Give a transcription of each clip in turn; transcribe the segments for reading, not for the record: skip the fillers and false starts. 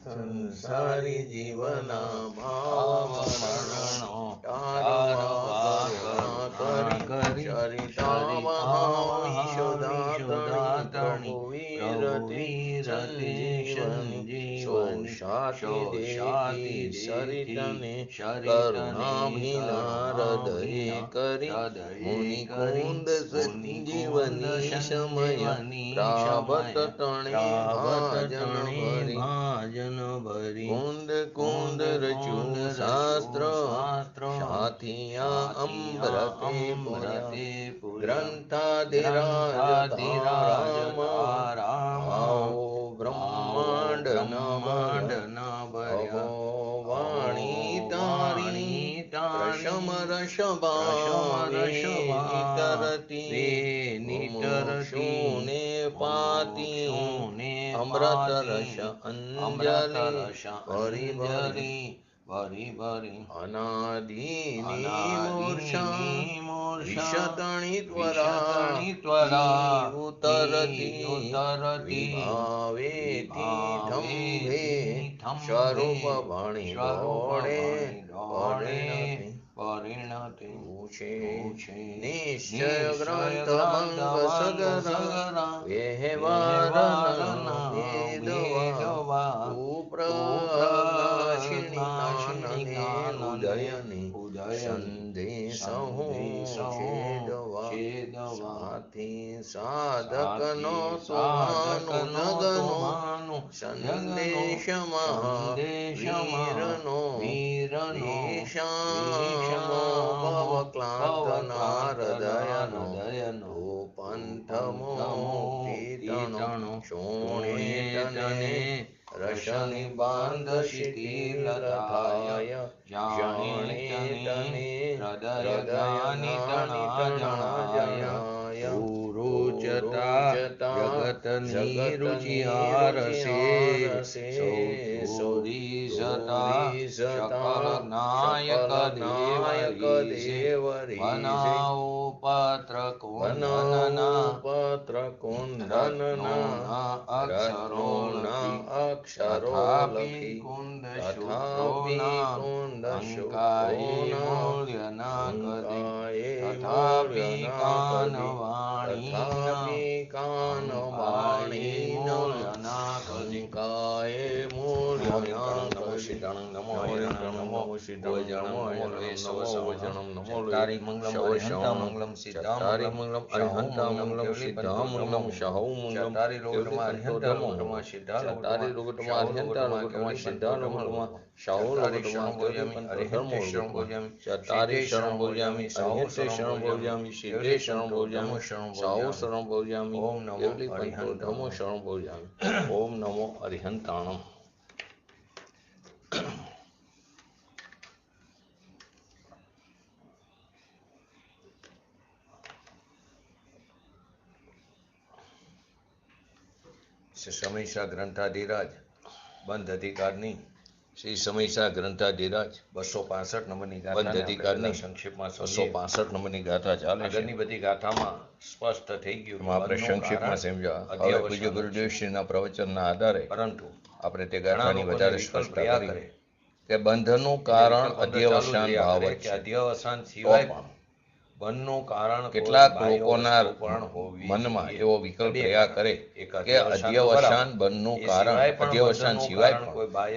સંસારી જીવના ભાવ મરણો તારવા કરી ચરિતામહાવિશુદાતણી પ્રભુવીરતી શાતી સરિતને કરુણાભિના હૃદયે કરી મુનિકુંદ સંજીવની સમય પ્રાવત તણે ભાજન ભરી કુંદ કુંદ રચું શાસ્ત્ર સાથિયા અમૃતે ગ્રંથાધિરાજ બ્રહ્માંડ વાણી તારી રસમ રસભારતી નિતરતી પાતી અમૃત રસ અંજલિ ભરી ભરી અનાદિની મૂર્છા વિશતણી ત્વરા ઉતરતી ભાવેથી સ્વરૂપ ભણી પરિણતિ પૂછે નિશ્ચય ગ્રંથ ભંગ સગરા વ્યવહારના વેદવા ઉદયની સંદેશો છેદવાથી સાધકનો સુહાનું સંદેશમાં વીરનો ભવક્લાંતના હૃદયનો પંથમો શોણે રશની બાંધ શિથિલતાય જાણે તને હૃદયની તણાય ઉરુચતા જગતની રુચિહારસે સોરી સતા શકલ નાયક દેવરી બનાવો પત્ર કુંદનના અક્ષરો લખી તથાપિ કુંદ કાનવાણી તારી મંગલમ મંગલમ સિદ્ધારી મંગલમ અરિહંતા મંગલમ સિદ્ધા મંગલમ શાહુ મંગલમ તારી લોગટમાં અરિહંતા મંગલમ સિદ્ધા તારી લોગટમાં અરિહંતા લોગટમાં સિદ્ધા મંગલમ શાહુ લોગટમાં બોલ્યામી અરિહંતે શરણ બોલ્યામી તારી શરણ બોલ્યામી અરિહંતે શરણ બોલ્યામી સિદ્ધે શરણ બોલ્યામી શાહુ શરણ બોલ્યામી ઓમ નમો અરિહંતમો શરણ બોલ્યામી ઓમ નમો અરિહંતાણમ. સમયસા ગ્રંથાધિરાજ બંધ અધિકારની શ્રી સમયસા ગ્રંથાધિરાજ 265 નંબરની બંધ અધિકારની સંક્ષેપમાં 265 નંબરની ગાથા ચાલે. આગળની બધી ગાથામાં સ્પષ્ટ થઈ ગયું, આપણે સંક્ષેપમાં સમજ્યા. પૂજ્ય ગુરુદેવશ્રીના પ્રવચનના આધારે પરંતુ આપણે તે ગાથાની વધારે સ્પષ્ટતા કરી કે બંધનું કારણ અધ્યવસાન ભાવ છે. અધ્યવસાન સિવાય પણ બંધનું કારણ કેટલાક લોકોના મનમાં એવો વિકલ્પ રહ્યા કરે કે અધ્યવસાન બંધનું કારણ અધ્યવસાન સિવાય પણ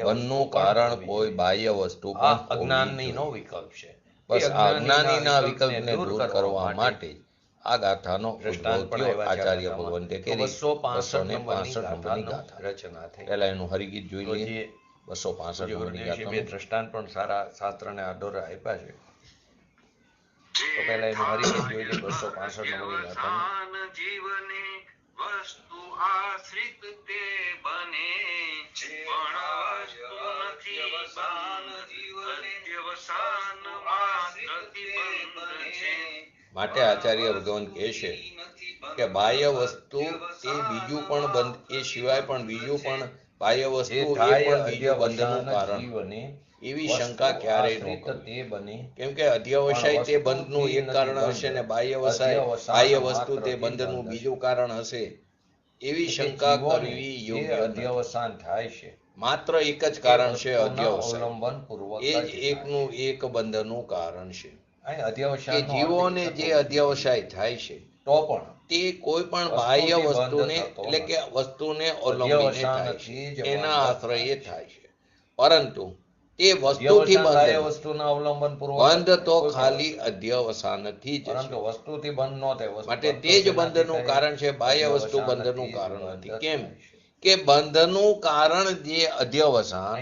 બંધનું કારણ કોઈ બાહ્ય વસ્તુ પણ અજ્ઞાનીનો વિકલ્પ છે. બસ અજ્ઞાનીના વિકલ્પને દૂર કરવા માટે આ ગાથાનો ઉદ્ભવ થયો. આચાર્ય ભગવંતે કરી 265 નંબરની ગાથા રચના થઈ. પહેલા એનું હરિગીત જોઈ લઈએ. 265 નંબરની ગાથા દ્રષ્ટાંત પણ સારા શાસ્ત્રને આધારે આપ્યા છે. તો પહેલા એનું હરિગીત જોઈ લે. 265 નંબરની ગાથા. જીવને વસ્તુ આશ્રિત તે બને પણ વસ્તુ નથી બાન જીવને અધ્યવસાન માત્રથી બંધ છે. માટે આચાર્ય ભગવાન કહે છે કે બાહ્ય વસ્તુ એ બીજું પણ બંધ, એ સિવાય પણ બીજું પણ બાહ્ય વસ્તુ એ પણ બીજું બંધનું કારણ બને એવી શંકા ક્યારેય ન કરવી. કેમ કે અધ્યવસાય તે બંધનું એક કારણ હશે ને બાહ્ય વસ્તુ તે બંધનું બીજું કારણ હશે. એવી શંકા કરવી યોગ્ય અધ્યવસાન થાય છે. માત્ર એક જ કારણ છે અધ્યવસાય, એ જ એકનું એક બંધનનું કારણ છે કે જીવોને જે અધ્યવસાય થાય છે તો પણ તે કોઈ પણ બાહ્ય વસ્તુને એટલે કે વસ્તુને અવલંબીને થાય છે, એના આશ્રયે થાય છે. પરંતુ તે વસ્તુથી બંધ તો ખાલી અધ્યવસાનથી જ છે. વસ્તુથી બંધ ન થાય માટે તે જ બંધનું કારણ છે, બાહ્ય વસ્તુ બંધનું કારણ નથી. કેમ કે બંધનું કારણ જે અધ્યવસાન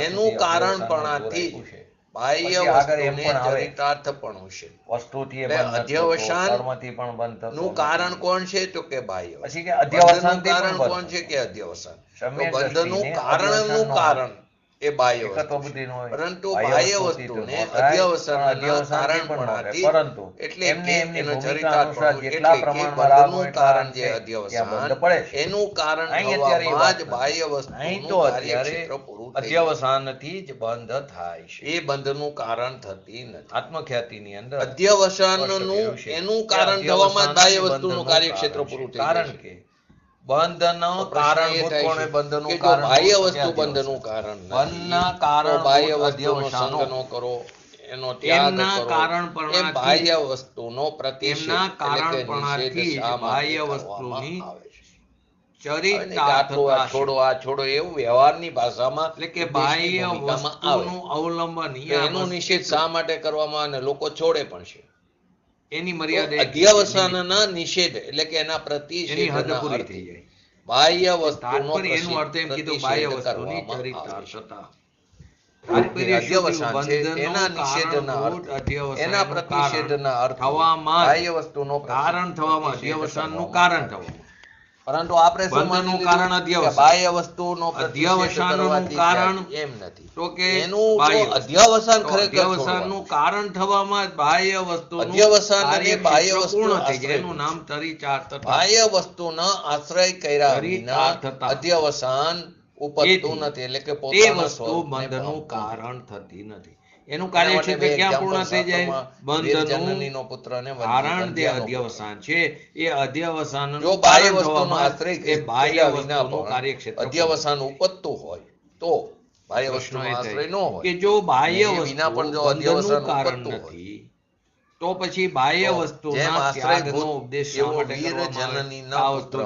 એનું કારણપણાથી જ બાહ્ય વસ્તુને ચરિતાર્થપણું છે. વસ્તુથી અધ્યવસાન નું કારણ કોણ છે? તો કે બાહ્ય. બંધનું કારણ કોણ છે? કે અધ્યવસાન. બંધનું કારણનું કારણ એ બાહ્ય વસ્તુ છે. પરંતુ બાહ્ય વસ્તુને અધ્યવસાનના કારણપણાથી એટલે કે એનો ચરિતાર્થપણું એટલે કે બંધનું કારણ જે અધ્યવસાન એનું કારણ થવામાં જ બાહ્ય વસ્તુનું કાર્યક્ષેત્ર પૂરું થઈ જાય. અધ્યવસાનથી જ બંધ થાય છે, એ બંધનું કારણ થતી નથી. આત્મખ્યાતિની અંદર અધ્યવસાનનું એનું કારણ થવામાં જ બાહ્ય વસ્તુનું કાર્યક્ષેત્ર પૂરું થઈ જાય છે. બંધનો કારણભૂત કોણ? બંધનું કારણ બાહ્ય વસ્તુ બંધનું કારણ બંધના કારણ બાહ્ય વસ્તુનો સંગ ન કરો, એનો ત્યાગ કરો. એ બાહ્ય વસ્તુનો પ્રતિષેધ એટલે કે નિષેધ શા માટે કરવામાં આવે છે? છોડો એવું વ્યવહારની ભાષામાં એટલે કે બાહ્ય વસ્તુનું અવલંબન એનો નિષેધ શા માટે કરવામાં આવે? લોકો છોડે પણ છે. એની મર્યાદા અધ્યવસાનના નિષેધ એટલે કે એના પ્રતિષેધના અર્થે બાહ્ય વસ્તુનો એનું અર્થ એમ કીધું બાહ્ય વસ્તુની ચરિતાર્થતા. અધ્યવસાન છે એના નિષેધના અર્થે એના પ્રતિષેધના અર્થે બાહ્ય વસ્તુનો કારણ થવામાં અધ્યવસાનનું કારણ થવામાં. પરંતુ આપણે બંધનું કારણ અધ્યવસાન, બાહ્ય વસ્તુનો અધ્યવસાનનું કારણ એમ નથી. તો કે એનું અધ્યવસાન ખરેખર અધ્યવસાનનું કારણ થવામાં બાહ્ય વસ્તુ અધ્યવસાન અને બાહ્ય વસ્તુ થઈ જાય. એનું નામ ચરિતાર્થતા. બાહ્ય વસ્તુના આશ્રય કર્યા વિના અધ્યવસાન ઉપજતું નથી એટલે કે પોતાના વસ્તુ બંધનું કારણ થતી નથી. એનું કાર્યક્ષેત્ર ક્યાં પૂર્ણ થઈ જાય? બંધનું પુત્રને કારણ જે અધ્યવસાન છે એ અધ્યવસાન જો બાહ્ય વસ્તુનો આશ્રય કે બાહ્ય વસ્તુનું કાર્યક્ષેત્ર અધ્યવસાન ઉપજતું હોય તો બાહ્ય વસ્તુનો આશ્રય ન હોય કે જો બાહ્ય વિના પણ જો અધ્યવસાન કારણ નથી તો પછી બાહ્ય વસ્તુના ત્યાગનો ઉપદેશ શા માટે કરવામાં આવે? તો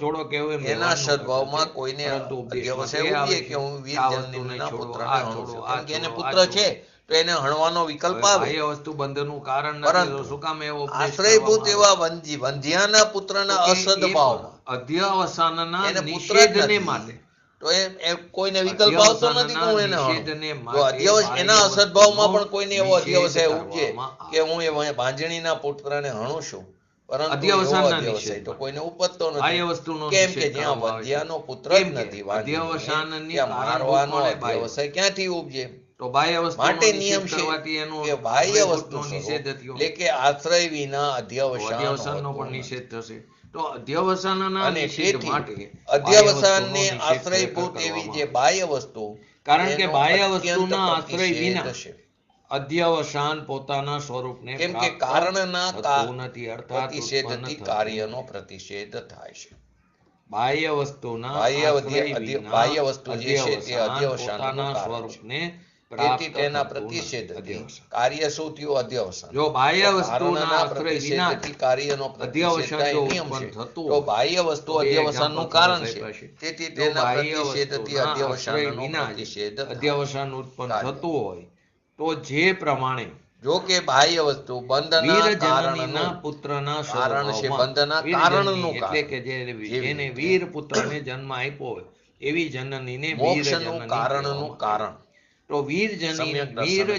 છોડો કેવું એના સદભાવમાં કોઈને અધ્યવસાય ઉપજે કે હું વીર જનનીના પુત્રને હણું છું. કેમ કે એને પુત્ર છે તો એને હણવાનો વિકલ્પ આવે. બાહ્ય વસ્તુ બંધનું કારણ નથી. શું કામ એવો આશ્રયભૂત એવા વંધ્યાના પુત્રના અસદભાવમાં અધ્યવસાનના નિષેધને માટે તો એ કોઈને વિકલ્પ આવતો નથી કે હું એને હણું. એના અસદભાવમાં પણ કોઈને એવો અધ્યવસાય ઉપજે કે હું એ ભાંજણીના પુત્રને હણું છું, પરંતુ અધ્યવસાય તો કોઈને ઉપજતો નથી. કેમ કે જ્યાં વંધ્યાનો પુત્ર જ નથી, ત્યાં મારવાનો અધ્યવસાય ક્યાંથી ઉપજે? તો બાહ્ય વસ્તુ માટે નિયમ છે કે બાહ્ય વસ્તુ નિષેધ એટલે કે આશ્રય વિના અધ્યવસાનનો પણ નિષેધ થશે. તો અધ્યવસાનના નિષેધ માટે અધ્યવસાનને આશ્રયભૂત એવી જે બાહ્ય વસ્તુ, કારણ કે બાહ્ય વસ્તુના આશ્રય વિના અધ્યવસાન પોતાના સ્વરૂપને કેમ કે કારણના નથી અર્થાત પ્રતિષેધથી કાર્યનો પ્રતિષેધ થાય છે. બાહ્ય વસ્તુના બાહ્ય વસ્તુ જે છે તે અધ્યવસાનના સ્વરૂપને તેથી તેના પ્રતિષેધથી કાર્ય શું થયું? અધ્યવસાન. જો બાહ્ય વસ્તુના પ્રતિષેધથી કાર્યનો પ્રતિષેધ નિયમ છે તો બાહ્ય વસ્તુ અધ્યવસાનનું કારણ છે. તેથી તેના પ્રતિષેધથી અધ્યવસાનનો પ્રતિષેધ અધ્યવસાન ઉત્પન્ન થતું હોય તો જે પ્રમાણે જો કે બાહ્ય વસ્તુ બંધના કારણના પુત્રના કારણ છે. બંધના કારણનું એટલે કે જેને વીર પુત્રને જન્મ આપ્યો હોય એવી જનનીને મોક્ષનું કારણનું કારણ. તો વીર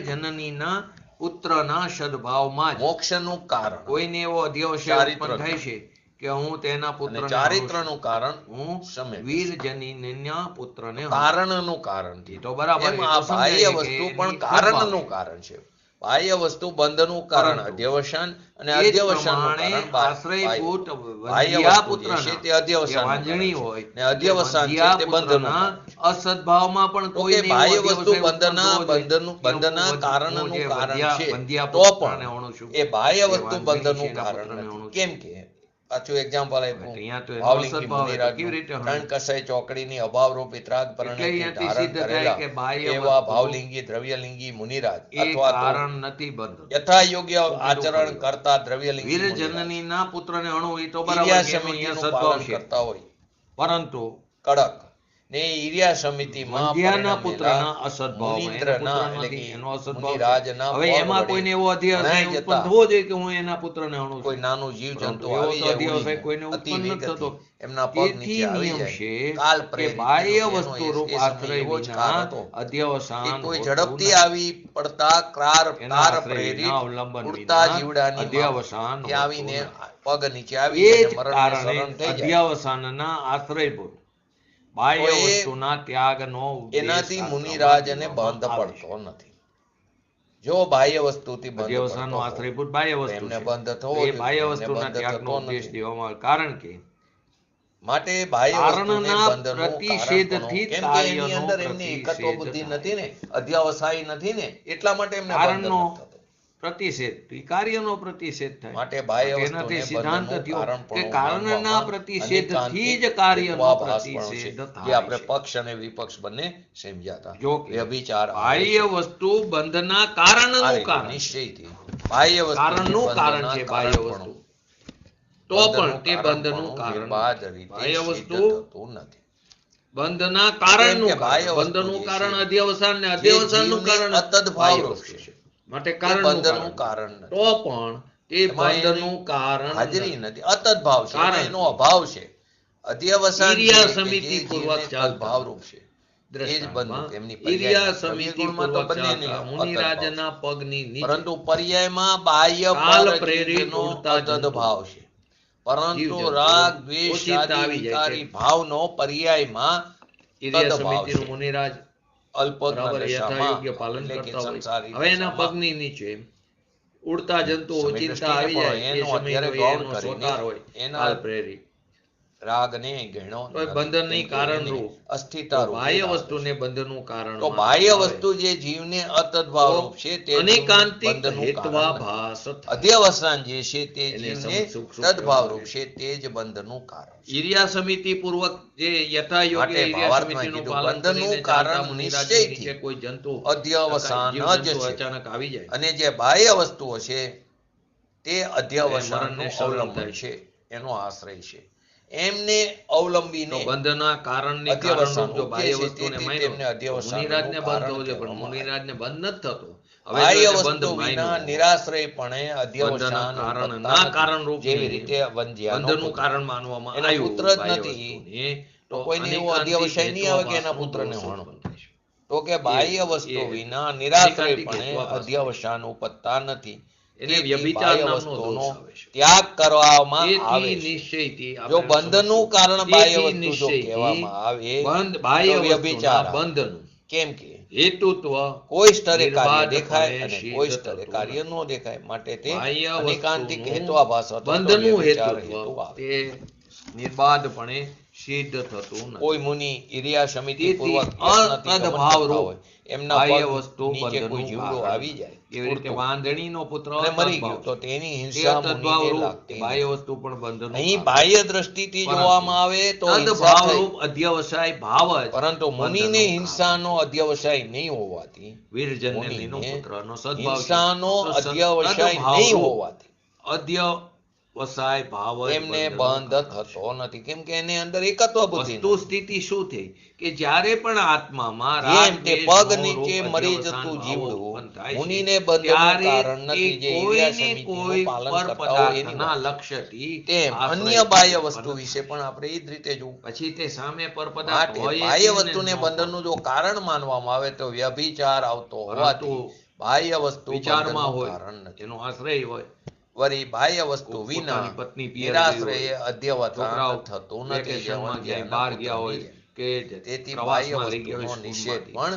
જનનીના પુત્રના સદભાવમાં મોક્ષનું કારણ કોઈને એવો અધ્યવસાય ઉત્પન્ન થાય છે કે હું તેના પુત્ર ચારિત્રનું કારણ હું વીર જનનીના પુત્રને કારણનું કારણ થી. તો બરાબર બાહ્ય વસ્તુ પણ કારણનું કારણ છે. બાહ્ય વસ્તુ બંધનું કારણ અધ્યવસાન અને અધ્યવસાનનું કારણ આશ્રયભૂત બાહ્ય પુત્ર છે તે અધ્યવસાન વાંજણી હોય ને અધ્યવસાન છે તે બંધનું. અસદભાવમાં પણ કોઈ બાહ્ય વસ્તુ બંધના કારણનું કારણ છે તો પણ એ બાહ્ય વસ્તુ બંધનું કારણ નથી. કેમ કે પાછું એક્ઝામ્પલ અહીંયા તો એનો ભાવલિંગી અસદભાવ હોય તો મુનિરાજનું કેવી રીતે ત્રણ કસાઈ ચોકડીની અભાવરૂપ વિતરાગ એટલે પરણેથી અહીંયાથી ધારણ સિદ્ધ થાય કરેલા કે બાહ્ય એવા વસ્તુ ભાવલિંગી દ્રવ્યલિંગી મુનિરાજ એ અથવા તો કારણ નથી બંધન. યથા યોગ્ય તો આચરણ કીધું કરતા દ્રવ્યલિંગી વીર મુનિરાજ જનનીના પુત્રને અણુ એ તો બરાબર ઈર્યા કે એનો અહીંયા સમિતિનું સદભાવ પાલન છે, કરતા હોય પરંતુ કડક ને ઈર્યા સમિતિમાં વંધ્યાના પરિણમેલા પુત્રના અસદભાવમાં એનો મુનીન્દ્રના પુત્ર એટલે નથી, કે એનો અસદભાવ છે. મુનિરાજના હવે પગ એમાં વડે કોઈને એવો અધ્યાય ભણાઈ ઉત્પન્ન જતા થવો જોઈએ કે હું એના પુત્રને અણુ છું. કોઈ નાનું જીવ પરંતુ જંતુ એવો આવી તો જાય અધ્યાય ઉડીને, કોઈને અતિ ઉત્પન્ન નથી વેગથી થતો. એમના પગ તેથી નીચે આવી નિયમ જાય. છે કાલ કે પ્રેરિત બાહ્ય એનો વસ્તુ એ રૂપ સમય આશ્રય એવો જ કાળ વિના હતો કે અધ્યવસાન કોઈ હોતું ઝડપથી નથી. આવી પડતા તાર એના આશ્રય પ્રેરિત વિના અવલંબન ઉડતા વિના જીવડાની અધ્યવસાન માફક આવીને હોતું પગ નીચે આવી એ જાય જ અને મરણને કારણે શરણ થઈ જાય. અધ્યવસાનના આશ્રયભૂત બાહ્ય તો એ વસ્તુના ત્યાગનો ઉપદેશ એનાથી શાસ્ત્રમાં મુનિરાજને દેવામાં બંધ આવે છે. પડતો નથી. જો બાહ્ય વસ્તુથી બંધ અધ્યવસાનનો પડતો આશ્રયભૂત બાહ્ય હોય તો વસ્તુ એમને છે. બંધ થવો તો એ જોઈએ. બાહ્ય એમને વસ્તુના બંધ ત્યાગનો થતો ઉપદેશ નથી. દેવામાં આવે, કારણ કે માટે બાહ્ય વસ્તુને કારણના બંધનું પ્રતિષેધથી કારણપણું, કેમ કે એની કાર્યનો અંદર એમની એકત્વ પ્રતિષેધ બુદ્ધિ થાય. નથી ને, અધ્યાવસાય નથી ને, એટલા માટે એમને બંધ કારણનો નથી થતો. પ્રતિષેધ એ કાર્યનો પ્રતિષેધ થાય. માટે બાહ્ય માટે વસ્તુને એનાથી સિદ્ધાંત બંધનું થયો કારણપણું કે કારણના માનવામાં પ્રતિષેધથી જ અનિતાંતિક કાર્યનો હેત્વાભાસપણું છે. પ્રતિષેધ જે થાય આપણે છે. પક્ષ અને વિપક્ષ બંને સમજ્યા હતા. જો કે વ્યભિચાર આવે બાહ્ય છે. વસ્તુ બંધના આ કારણનું રીતે કારણ છે. નિશ્ચયથી બાહ્ય વસ્તુને કારણનું કારણ બંધના છે બાહ્ય કારણપણું. વસ્તુ, તો પણ તે બંધનું કારણપણું કારણ નિર્બાધ નથી. રીતે બાહ્ય સિદ્ધ વસ્તુ થતું નથી. બંધના કારણનું કેમ કે બાહ્ય કારણ, વસ્તુ બંધનું જે કારણ છે, અધ્યવસાન ને જે અધ્યવસાનનું જીવને કારણ અતદભાવ બાહ્ય રૂપ વસ્તુ છે. છે. માટે એ કારણનું બંધનું કારણ કારણ તો નથી. પણ તે એમાં બંધનું એની કારણ હાજરી નથી. નથી, અતદભાવ છે, કારણ એમાં એનો અભાવ છે. અધ્યવસાન છે ઈર્યા કે જે સમિતિ પૂર્વક જીવને ચાલતા તદભાવ રૂપ છે. એ જ દ્રષ્ટાંતમાં બંધનું એમની ઈર્યા પર્યાય સમિતિ દ્રવ્યગુણમાં તો પૂર્વક બંને નહીં, ચાલતા અતદભાવ છે. મુનિરાજના પગની નીચે પરંતુ પર્યાયમાં બાહ્ય કાલ પર પ્રેરિત ચીજનો ઉડતા અતદભાવ છે. પરંતુ જીવજંતુ રાગ દ્વેષ ઓચિંતા આદિ આવી જાય વિકારી છે. ભાવનો પર્યાયમાં ઈર્યા તદભાવ સમિતિનું છે. મુનિરાજ અલ્પજ્ઞ બરાબર યથાયોગ્ય દશામાં પાલન એટલે કે કરતા હોય. સંસારી હવે એના દશામાં પગની નીચે ઉડતા જંતુ સમય ઓચિંતા આવી દ્રષ્ટિને જાય, એ પણ એનો સમયનો અત્યારે ગૌણ એનો કરીને સ્વકાર હોય એના કાલ પ્રેરિત. રાગને ગણો તો એ નથી. બંધનની કેમ કે કારણરૂપ એને અસ્થિરતા રૂપ બાહ્ય આવે વસ્તુને છે. બંધનનું કારણ તો બાહ્ય વસ્તુ જે જીવને અતદભાવ રૂપ છે તે અનેકાંતિક બંધનું કારણ નથી. હેત્વાભાસ થાય. અધ્યવસાન જે છે તે એને જીવને સુખ તદભાવ રૂપ કહેવામાં છે, તે જ બંધનું કારણ છે. ઈર્યા સમિતિ પૂર્વક જે યથાયોગ્ય માટે ઈર્યા ભાવાર્થમાં સમિતિનું કીધું, પાલન બંધનનું કરીને કારણ ચાલતા મુનિરાજની નિશ્ચયથી નીચે કોઈ જંતુ અધ્યવસાન જીવજંતુ જ છે. અચાનક આવી જાય અને જે બાહ્ય વસ્તુઓ છે તે મરણને અધ્યવસાનનું શરણ અવલંબન થાય છે, એનો આશ્રય છે. એમને અવલંબીને તો બંધના કારણની અધ્યવસાન કારણરૂપ જો બાહ્ય ઉપજે છે, વસ્તુને તેથી માન્યો તેમને તો અધ્યવસાનનું મુનિરાજને બંધ કારણ થવો જોઈએ, પણ કહેવામાં આવે. મુનિરાજને બંધ નથી થતો. હવે બાહ્ય જો એને વસ્તુ બંધ વિના માન્યો, નિરાશ્રયપણે અધ્યવસાન કારણના ઉત્પન્ન નથી. કારણરૂપ જેવી રીતે વંધ્યાનો બંધનું પુત્ર. કારણ માનવામાં એનો આવ્યું પુત્ર જ બાહ્ય નથી. વસ્તુને, તો કોઈને એવો અનેકાંતિક અધ્યવસાય નહીં આવે કે એના હેત્વાભાસનો પુત્રને દોષ વણો. ઉત્પન્ન થાય છે. તો કે બાહ્ય વસ્તુ વિના નિરાશ્રયપણે અધ્યવસાન ઉપજતા નથી. એને તેથી વ્યભિચાર બાહ્ય નામનો વસ્તુનો દોષ આવે છે. ત્યાગ કરવામાં આવે તેથી છે. નિશ્ચયથી જો આપણે બંધનનું સમજવું. કારણ બાહ્ય તેથી વસ્તુ જો નિશ્ચયથી કહેવામાં આવે બાહ્ય તો વ્યભિચાર વસ્તુના આવે. બંધનું કેમ કે હેતુત્વ કોઈ સ્તરે કાર્ય નિર્બાધપણે દેખાય અને કોઈ સિદ્ધ સ્તરે થતું કાર્ય નથી. ન દેખાય. માટે તે બાહ્ય અનેકાંતિક વસ્તુનું હેત્વાભાસ અથવા તો બંધનું વ્યભિચાર હેતુત્વ હેતુ આવે. તે નિર્બાધપણે સિદ્ધ થતું નથી. કોઈ મુનિ ઈર્યા સમિતિ તેથી પૂર્વક યત્નથી ગમન અતદભાવ કરતા રૂપ હોય, એમના બાહ્ય પગ વસ્તુ નીચે કોઈ બંધનું જીવડો કારણ. આવી જાય એવી રીતે ઉડતો વાંદણીનો પુત્ર અને મરી અતદભાવ ગયો તો છે. તેની તે હિંસા અતદભાવ મુનિને રૂપ લાગતી બાહ્ય નથી. વસ્તુ પણ બંધનું અહીં કારણ. બાહ્ય દ્રષ્ટિથી પરંતુ જોવામાં આવે તો હિંસા તદભાવ થઈ. રૂપ અધ્યવસાય ભાવ જ પરંતુ મુનિને બંધનું હિંસાનો અધ્યવસાય નહીં હોવાથી વીરજન્યનો મુનિને પુત્રનો સદભાવ છે. હિંસાનો તો અધ્યવસાય તદભાવ નહીં રૂપ હોવાથી અધ્યવસાય ભાવ જ એમને બંધનું બંધ કારણ છે. થતો નથી. કેમ કે એની અંદર એકત્વ બુદ્ધિ વસ્તુ નથી. સ્થિતિ શું થઈ કે જ્યારે પણ આત્મામાં જેમ રાગ, તે દ્વેષ, પગ મોહ, નીચે રૂપ, મરી અધ્યવસાન જતું ભાવો જીવડું ઉત્પન્ન થાય છે, મુનિને બંધનું ત્યારે કારણ તે નથી, જે કોઈને ઈર્યા સમિતિનું કોઈ પાલન પર કરતા હોય એની પદાર્થના વાત. લક્ષ્યથી તેમ આશ્રય અન્ય બાહ્ય ઉત્પન્ન વસ્તુ વિશે થાય. પણ આપણે એ જ રીતે જોવું. પછી તે સામે પર પદાર્થ માટે હોય બાહ્ય કે વસ્તુને ન બંધનનું જો કારણ માનવામાં આવે તો વ્યભિચાર આવતો હોવાથી પરંતુ બાહ્ય વસ્તુ વિચારમાં બંધનનું હોય કારણ નથી. એનો આશ્રય હોય. વળી બાહ્ય વસ્તુ વિના પોતાની પત્ની પિયર ગઈ નિરાશ્રયે હોય, અધ્યવસાન છોકરાઓ થતું નથી. વેકેશનમાં જે ક્યાંય બહાર ગયા હોય પુત્રની કે તેથી બાહ્ય પ્રવાસમાં લઈ ગયા હોય વસ્તુનો નિષેધ સ્કૂલમાંથી. પણ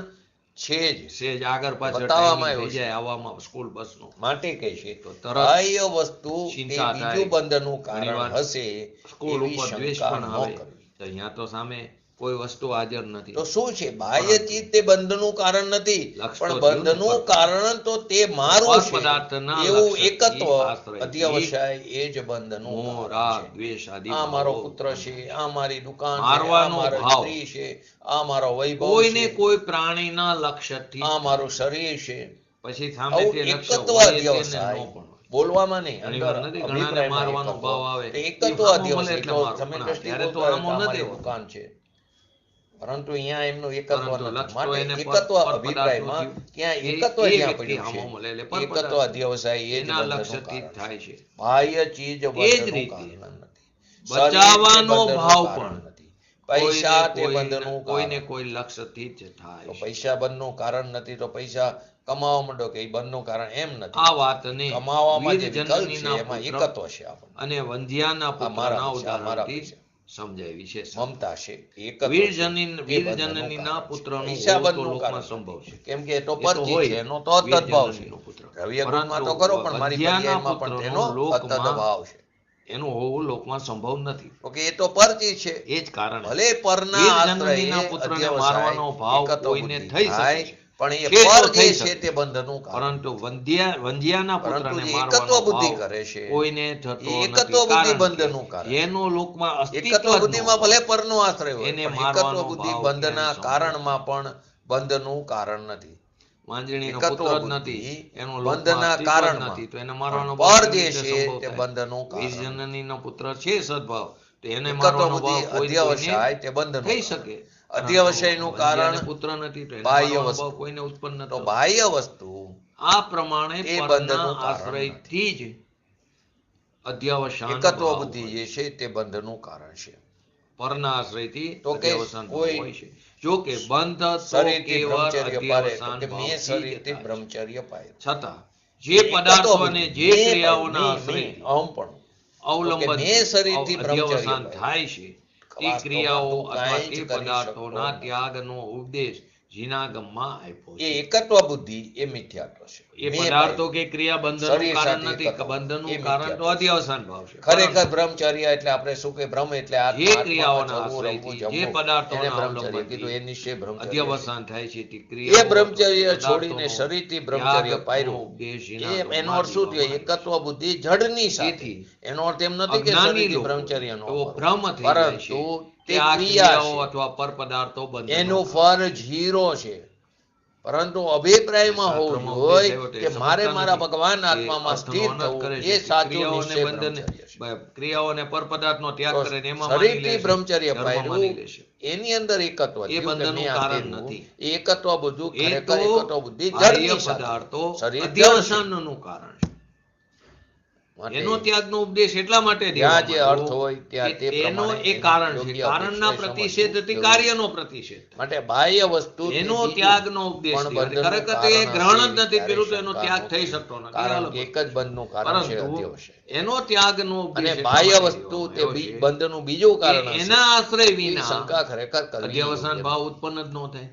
છે જ. સેજ આગળ પાછળ બતાવવામાં timing આવ્યું થઈ જાય આવવામાં સ્કૂલ બસનો. માટે કહે છે તો તરત બાહ્ય વસ્તુ તે ચિંતા બીજું થાય. બંધનનું ઘણીવાર કારણ હશે સ્કૂલ એવી ઉપર દ્વેષ શંકા પણ ન આવે કરવી. તો અહીંયા તો સામે કોઈ વસ્તુ હાજર નથી. તો શું છે? બાહ્ય ચીજ તે બંધનું કારણ નથી, લક્ષ પણ તો થયું ને, બંધનું પર કારણ તો તે મારું પર છે પદાર્થના એવું લક્ષથી, એકત્વ આશ્રયથી અધ્યવસાય એ જ બંધનું મોહ, કારણ રાગ, છે. દ્વેષ આદિ આ મારો ભાવો પુત્ર છે, આ મારી દુકાન છે, આ મારવાનો મારો ભાવ સ્ત્રી છે, આ મારો વૈભવ કોઈને છે, કોઈ પ્રાણીના લક્ષ્યથી આ મારું શરીર છે. પછી આવું સામેથી લક્ષ્ય એકત્વ હોય તેને અધ્યવસાય ન પણ હોય. બોલવામાં નહીં, ઘણી અંદર વાર નથી, ઘણાને અભિપ્રાયમાં મારવાનો એકત્વ. ભાવ આવે. તો એ એકત્વ હામો મળે અધ્યવસાય એટલે તો મારો. તમે પણ દ્રષ્ટિ ત્યારે તો બોલતા હોય હામો કે આ નથી મારી હોતો. દુકાન છે, પરંતુ અહીંયા એમનું એકત્વ પરંતુ નથી. લક્ષ તો માટે એને એકત્વ પર અભિપ્રાયમાં પદાર્થોથી ક્યાં એ એકત્વ એ જ્યાં વ્યક્તિ પડ્યું હામો મળે એટલે છે, પર એકત્વ પદાર્થ અધ્યવસાય એ જ એના બંધનું લક્ષ્યથી જ કારણ થાય છે. છે. બાહ્ય ચીજ એ જ બંધનું રીતે કારણ નથી. બચાવવાનો શરીર તે બંધનું ભાવ કારણ પણ નથી. પૈસા તે કોઈને બંધનું કોઈને કારણ કોઈ લક્ષ્યથી જ થાય તો છે. પૈસા બંધનું કારણ નથી, તો પૈસા કમાવા માંડો કે એ બંધનું કારણ એમ નથી. આ વાતને કમાવામાં જે વીર વિકલ્પ છે જનનીના એમાં પુત્ર એકત્વ છે. આપણને અને વંધ્યાના આ મારા પુત્રના પૈસા, આ મારા ઉદાહરણથી પૈસા, સમજાવી છે. મમતા છે, એકત્વ વીર છે, તે બંધનું જનનીના કારણ છે. પુત્રનું પૈસા હોવું તો બંધનું લોકમાં કારણ સંભવ નથી. છે. કેમ કે એ તો એ તો પરચિત હોય છે, એનો તો વીર તદ્ભાવ છે. જનનીનો પુત્ર. દ્રવ્ય ગુણમાં પરંતુ તો ખરો, પણ મારી વંધ્યાના પર્યાયમાં પણ તેનો પુત્રનું લોકમાં તદ્ભાવ છે. એનું હોવું લોકમાં સંભવ નથી. તો કે એ તો પરચિત છે. એ જ કારણે ભલે પરના વીર આશ્રયે જનનીના પુત્રને અધ્યવસાય મારવાનો ભાવ એકત્વ કોઈને બુદ્ધિ થઈ શકે થાય, છે. પણ એ છે તો પર થઈ જે શકે છે તે બંધનું કારણ. પરંતુ વંધ્યાના પરંતુ પુત્રને જે મારવાનો એકત્વ બુદ્ધિ ભાવ કરે છે, કોઈને થતો એ એકત્વ નથી. બુદ્ધિ કારણ બંધનું કે કારણ. એનો લોકમાં અસ્તિત્વ એકત્વ જ ન બુદ્ધિમાં ભલે હોય. પરનો આશ્રય હોય, એને પણ મારવાનો એકત્વ બુદ્ધિ ભાવ બંધના ક્યાંય સંભવ કારણમાં પણ બંધનું કારણ નથી. માંજણીનો એકત્વ પુત્ર જ બુદ્ધિ નથી, એનો બંધના લોકમાં અસ્તિત્વ જ કારણમાં, નથી, તો એને પણ મારવાનો પર ભાવ કેવી જે રીતે છે સંભવ તે થાય? બંધનું વીર કારણ. જનનીનો પુત્ર છે સદભાવ, તો એને એકત્વ મારવાનો બુદ્ધિ ભાવ કોઈ અધ્યવસાય તે બંધનું થઈ કારણ. શકે. અધ્યવસાયનું કારણ પુત્ર નથી, તો એને બાહ્ય મારવાનો વસ્તુ. ભાવ કોઈને ઉત્પન્ન તો નથી. બાહ્ય વસ્તુ આ પ્રમાણે એ પરના બંધનું કારણ આશ્રયથી જ અધ્યવસાન એકત્વ ભાવ બુદ્ધિ હોય જે છે. છે તે બંધનું કારણ છે. પરના આશ્રયથી તો કે અધ્યવસાન ભાવ કોઈ હોય છે. જો કે બંધ તો શરીરથી કેવળ બ્રહ્મચર્ય પારે, તો અધ્યવસાન કે મેં ભાવથી જ શરીરથી થાય છે. બ્રહ્મચર્ય પાર્યું. છતાં જે પદાર્થો અને જે મેં ક્રિયાઓના પાર્યું, આશ્રયથી અહમ પણ. અવલંબન મેં શરીરથી બ્રહ્મચર્ય અધ્યવસાન પાર્યું. થાય છે, તે વાસ્તવમાં ક્રિયાઓ તું અથવા કાંઈ તે જ કરી પદાર્થોના શકતો નથી. ત્યાગનો ઉપદેશ જીનાગમમાં આપ્યો એ છે. એકત્વ બુદ્ધિ એ મિથ્યાત્વ છે. એ મેં પદાર્થો પાર્યું. કે ક્રિયા બંધનનું શરીર કારણ સાથે નથી, એકત્વ. બંધનનું એ કારણ તો મિથ્યાત્વ છે. અધ્યવસાન ભાવ છે. ખરેખર પરંતુ બ્રહ્મચર્ય એટલે આપણે શું કે બ્રહ્મ એટલે જે આત્મા, ક્રિયાઓના આત્મામાં ચરવું, રમવું, આશ્રયથી જે જમવું, પદાર્થોના એને બ્રહ્મચર્ય અવલંબનથી કીધું. એ નિશ્ચય બ્રહ્મચર્ય છે. અધ્યવસાન થાય છે, તે એ ક્રિયાઓ બ્રહ્મચર્ય અથવા છોડીને પદાર્થોનો શરીરથી બ્રહ્મચર્ય ત્યાગનો પાર્યું. ઉપદેશ એ જીનાગમમાં એનો અર્થ શું થયો? દેવામાં આવ્યો છે. એકત્વ બુદ્ધિ જડની સાથે. તેથી એનો અર્થ એમ નથી કે અજ્ઞાની શરીરથી લોકો બ્રહ્મચર્ય નો એવો ભ્રમ થઈ જાય છે પરંતુ કે તે આ ક્રિયા ક્રિયાઓ છે, અથવા પર પદાર્થો બંધનો એનું કારણ ફર ઝીરો છે. પરંતુ અભિપ્રાયમાં હોવું શાસ્ત્રમાં જોઈએ ઉપદેશ આવ્યો તો એ કે મારે સમજતા મારા નથી. ભગવાન તે આત્મામાં અર્થનો સ્થિર અનર્થ થવું કરે એ છે. સાચું ક્રિયાઓને નિશ્ચય બંધને બ્રહ્મચર્ય છે. ક્રિયાઓને પર પદાર્થનો ત્યાગ તો કરીને એમાં માની લે શરીરથી છે, બ્રહ્મચર્ય ધર્મ પાર્યું, માની લે છે. એની અંદર એકત્વ એ થયું કે બંધનનું મેં આ કારણ કર્યું. નથી. એ એકત્વ બધું એ ખરેખર તો એકત્વ બુદ્ધિ બાહ્ય જડની સાથે. પદાર્થો શરીર જડ છે. અધ્યવસાનનું કારણ છે. માટે એનો ત્યાગનો ઉપદેશ એટલા માટે જ્યાં જે દેવામાં અર્થ આવ્યો હોય ત્યાં કે તે એનો પ્રમાણે એક કારણ છે. યોગ્ય કારણના અપેક્ષાએ પ્રતિષેધથી સમજવું કાર્યનો પ્રતિષેધ થાય. માટે બાહ્ય વસ્તુ તે એનો બીજું, ત્યાગનો ઉપદેશ પણ છે. બંધનનું ખરેખર તો એ કારણ ગ્રહણ જ હશે નથી ત્યારે પેલું, તો એનો શંકા ત્યાગ થઈ નથી. શકતો નથી. કારણ એ કે અલગ એક જ બંધનું કારણ છે પરંતુ અધ્યવસાય. એનો ત્યાગનો અને ઉપદેશ એટલા બાહ્ય માટે વસ્તુ તે દેવામાં આવ્યો છે બંધનું બીજું કારણ કે હશે. એના આશ્રય એ વિના શંકા ખરેખર કરવી અધ્યવસાન યોગ્ય ભાવ નથી. ઉત્પન્ન જ ન થાય.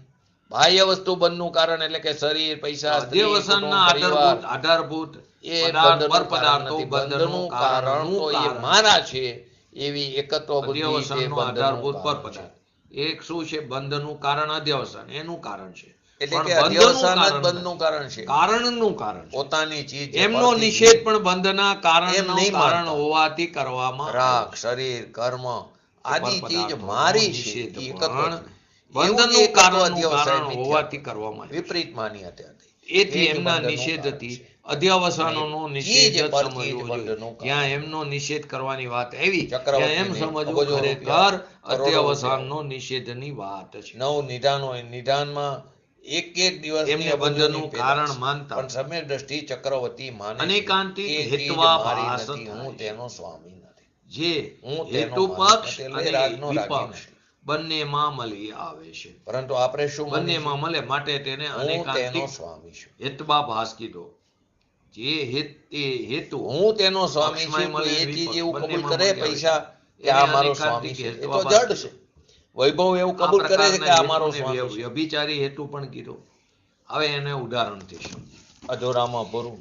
બાહ્ય વસ્તુ બંધનું કારણ એટલે કે શરીર, પૈસા, સ્ત્રી, કુટુંબ, અધ્યવસાનના પરિવાર, આધારભૂત એ પદાર્થ, પર બંધનું કારણ પદાર્થો નથી. બંધનું કારણ તો એ કારણ મારા છે એવી એકત્વ બુદ્ધિ તે અધ્યવસાનનો બંધનું આધારભૂત પર કારણ છે. પદાર્થ. એક શું છે? બંધનું કારણ અધ્યવસાન, એનું કારણ છે. એટલે પણ કે બંધનું અધ્યવસાન જ કારણ બંધનું કારણ છે. કારણનું કારણ છે. પોતાની ચીજ જે એમનો પરથી નિષેધ પણ બંધના એમ કારણનું નહીં કારણ માનતા. હોવાથી કરવામાં રાગ, આવ્યો છે. શરીર, કર્મ આદિ પર ચીજ પદાર્થોનો મારી છે નિષેધ એ એકત્વ પણ થયું. એવું બંધનનું જે એકત્વ કારણનું અધ્યવસાય કારણ મિથ્યા હોવાથી હતું. કરવામાં આવ્યું છે. વિપરીત માન્યતા હતી. એથી એ જ એમના બંધનનું નિષેધથી કારણ છે. અધ્યવસાનોનો નિષેધ જ ચીજ પર સમજવો ચીજ જોઈએ. બંધનું કારણ. જ્યાં એમનો નિષેધ કરવાની વાત આવી, ત્યાં ચક્રવર્તીને એમ સમજવું અબજો ખરેખર રૂપિયા, કરોડો અધ્યવસાનનો નિષેધની વાત છે. 9 નિદાન હોય, નિદાનમાં એક દિવસ એમને બંધનનું કારણ માનતા. પણ સમય દ્રષ્ટિ ચક્રવર્તી માને છે અનેકાંતિક એ ચીજ હેત્વાભાસ મારી નથી, હું થાય છે. તેનો સ્વામી નથી. જે હું તેનો હેતુ માલિક પક્ષ નથી. એટલે અને રાગનો રાગી વિપક્ષ નથી. બંનેમાં મળી આવે છે. પરંતુ આપણે શું માનીશું? બંનેમાં મળે માટે તેને હું તેનો અનેકાંતિક સ્વામી છું. હેત્વાભાસ કીધો. જે હેતુ હું તેનો સ્વામી પક્ષમાં છું. તો મળે, એ ચીજ વિપક્ષ એવું કબૂલ બંનેમાં કરે મળી આવે પૈસા છે. કે આ એને મારો અનેકાંતિક સ્વામી છે, એ તો હેત્વાભાસ જડ છે. વૈભવ એવું આ કબૂલ કરે છે કે પ્રકારના આ મારો હેતુને સ્વામી છે. વ્યભિચારી હેતુ પણ કીધો. હવે એને ઉદાહરણથી સમજીએ. અધૂરામાં પૂરું.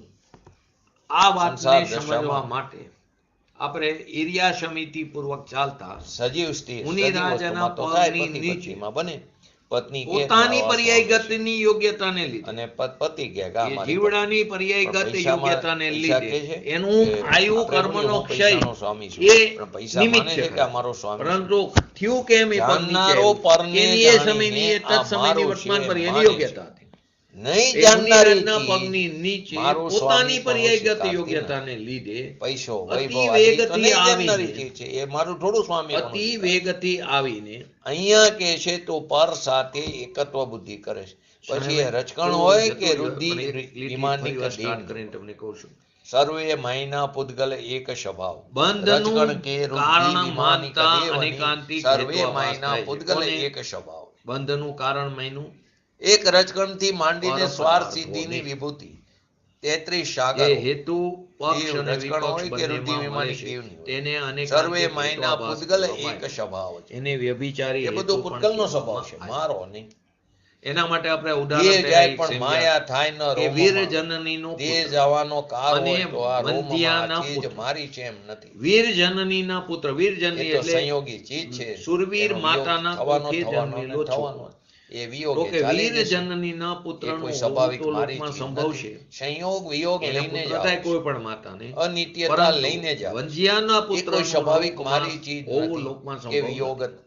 આ વાતને સંસાર સમજવા દશામાં માટે આપણે ઈર્યા સમિતિ પૂર્વક ચાલતા સજીવ સ્થિર મુનિરાજાના સજીવ વસ્તુમાં તો થાય, પગની પતિ નીચે પત્નીમાં બને. પત્ની કે પોતાની મારો આ પર્યાય સ્વામી છે. ગતિની યોગ્યતાને લીધે અને પતિ કે આ એ મારી જીવડાની પર્યાય પણ ગત પૈસામાં યોગ્યતાને પૈસા લીધે કે છે એનું કે આયુ આપણે કર્મનો હું ક્ષય પૈસાનો સ્વામી છું. એ પણ પૈસા નિમિત્ત માને છે છે કે આ મારો સ્વામી છે. પરંતુ થયું કેમ એ પગ નીચે જાણનારો આવ્યું? પરને એની એ જાણીને સમયની એ આ તત્સમયની મારું વર્તમાન છે પર એની માને યોગ્યતા હતી. નહીં એ જાણનારી મુનિરાજના ચીજ પગની નીચે મારું પોતાની સ્વામી પણ પર્યાયગત સ્વીકારતી યોગ્યતાને લીધે પૈસો અતિ વૈભવ આદિ તો વેગથી નહીં આવીને જાણનારી ચીજ છે. એ મારું થોડું સ્વામી પણ અતિ સ્વીકારે. વેગથી આવીને અહીંયા કે છે તો પર સાથે એકત્વ બુદ્ધિ કરે છે. પછી એ રચકણ હોય કે રુદ્ધિ વિમાનિક સ્ટાર્ટ દેવ. કરીને તમને કહું છું. સર્વે માયના પૂતગલ એક સ્વભાવ. બંધનું રચકણ કે રુદ્ધિ કારણ વિમાનિક માનતા દેવની અનેકાંતિક સર્વે હેતુઆભાસ માયના થાય છે. પૂતગલ કોને? એક સ્વભાવ. બંધનું કારણ મયનું એક રચકણ થી માંડીને પર સ્વાર પદાર્થોને. સિદ્ધિની વિભૂતિ 33 જે સાગર હેતુ પક્ષ દેવ અને રચકણ વિપક્ષ હોય કે રુદ્ધિ બંનેમાં મળે વિમાનિક છે દેવની હોય. તેને અનેકાંતિક સર્વે માયના હેતુઆભાસ પૂતગલ કહેવામાં એક આવે છે. સ્વભાવ છે. એને વ્યભિચારી એ હેતુ બધું પણ પૂતગલનો સ્વભાવ છે, કહેવામાં આવે. મારો નહીં. એના માટે આપણે દેહ ઉદાહરણ જાય તરીકે પણ સમજ્યા માયા થાય ન કે વીર રોમમાં. જનનીનો દેહ પુત્ર જવાનો કાળ અને હોય તો આ રોમમાં આ વંધ્યાના ચીજ પુત્ર. મારી છે એમ નથી. વીર જનનીના પુત્ર વીર એ જનની તો એટલે સંયોગી ચીજ છે. શૂરવીર એનો વિયોગ માતાના થવાનો કોખે થવાનો ને જન્મેલો થવાનો. છોકરો. એ વિયોગે તો કે ચાલી વીર જશે. જનનીના એ પુત્રનો કોઈ હોવું સ્વાભાવિક તો મારી લોકમાં ચીજ સંભવશે. નથી. સંયોગ વિયોગ એને લઈને જ પુત્ર આવે થાય છે. કોઈ પણ માતાને અનિત્યતા પરંતુ લઈને જ આવે છે. વંજ્યાના એ પુત્રનો કોઈ સ્વાભાવિક લોકમાં મારી ચીજ હોવું નથી લોકમાં કે સંભવ વિયોગ નથી.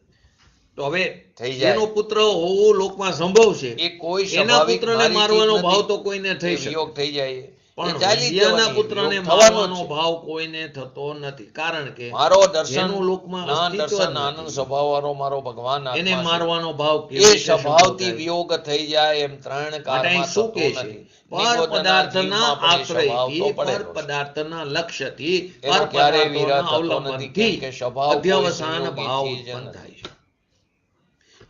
તો હવે થઈ જાય. જેનો પુત્ર હોવું લોકમાં સંભવ છે એ કોઈ એના સ્વાભાવિક પુત્રને મારી ચીજ મારવાનો ભાવ નથી તો કોઈને કે થઈ શકે વિયોગ થઈ જાય. એ પણ ચાલી જ વંજ્યાના જવાની. પુત્રને વિયોગ થવાનો મારવાનો જ છે. ભાવ કોઈને થતો નથી કારણ કે મારો દર્શન જેનું લોકમાં ના અસ્તિત્વ જ દર્શન નથી. આનંદ સ્વભાવવાળો મારો ભગવાન એને આત્મા છે. મારવાનો ભાવ એ કેવી રીતે સ્વભાવથી સંભવ થાય? વિયોગ થઈ જાય એમ ત્રણ માટે કાળમાં અહીં શું થતો કહે છે? નથી. પર નિગોદના પદાર્થના જીવમાં પણ એ સ્વભાવ તો આશ્રયથી પર પડેલો છે. પદાર્થના લક્ષ્યથી એનો પર ક્યારેય વિરહ પદાર્થોના થતો નથી. અવલંબનથી કેમ કે સ્વભાવ કોઈ અધ્યવસાન સંયોગી ભાવ ચીજ ઉત્પન્ન નથી. થાય છે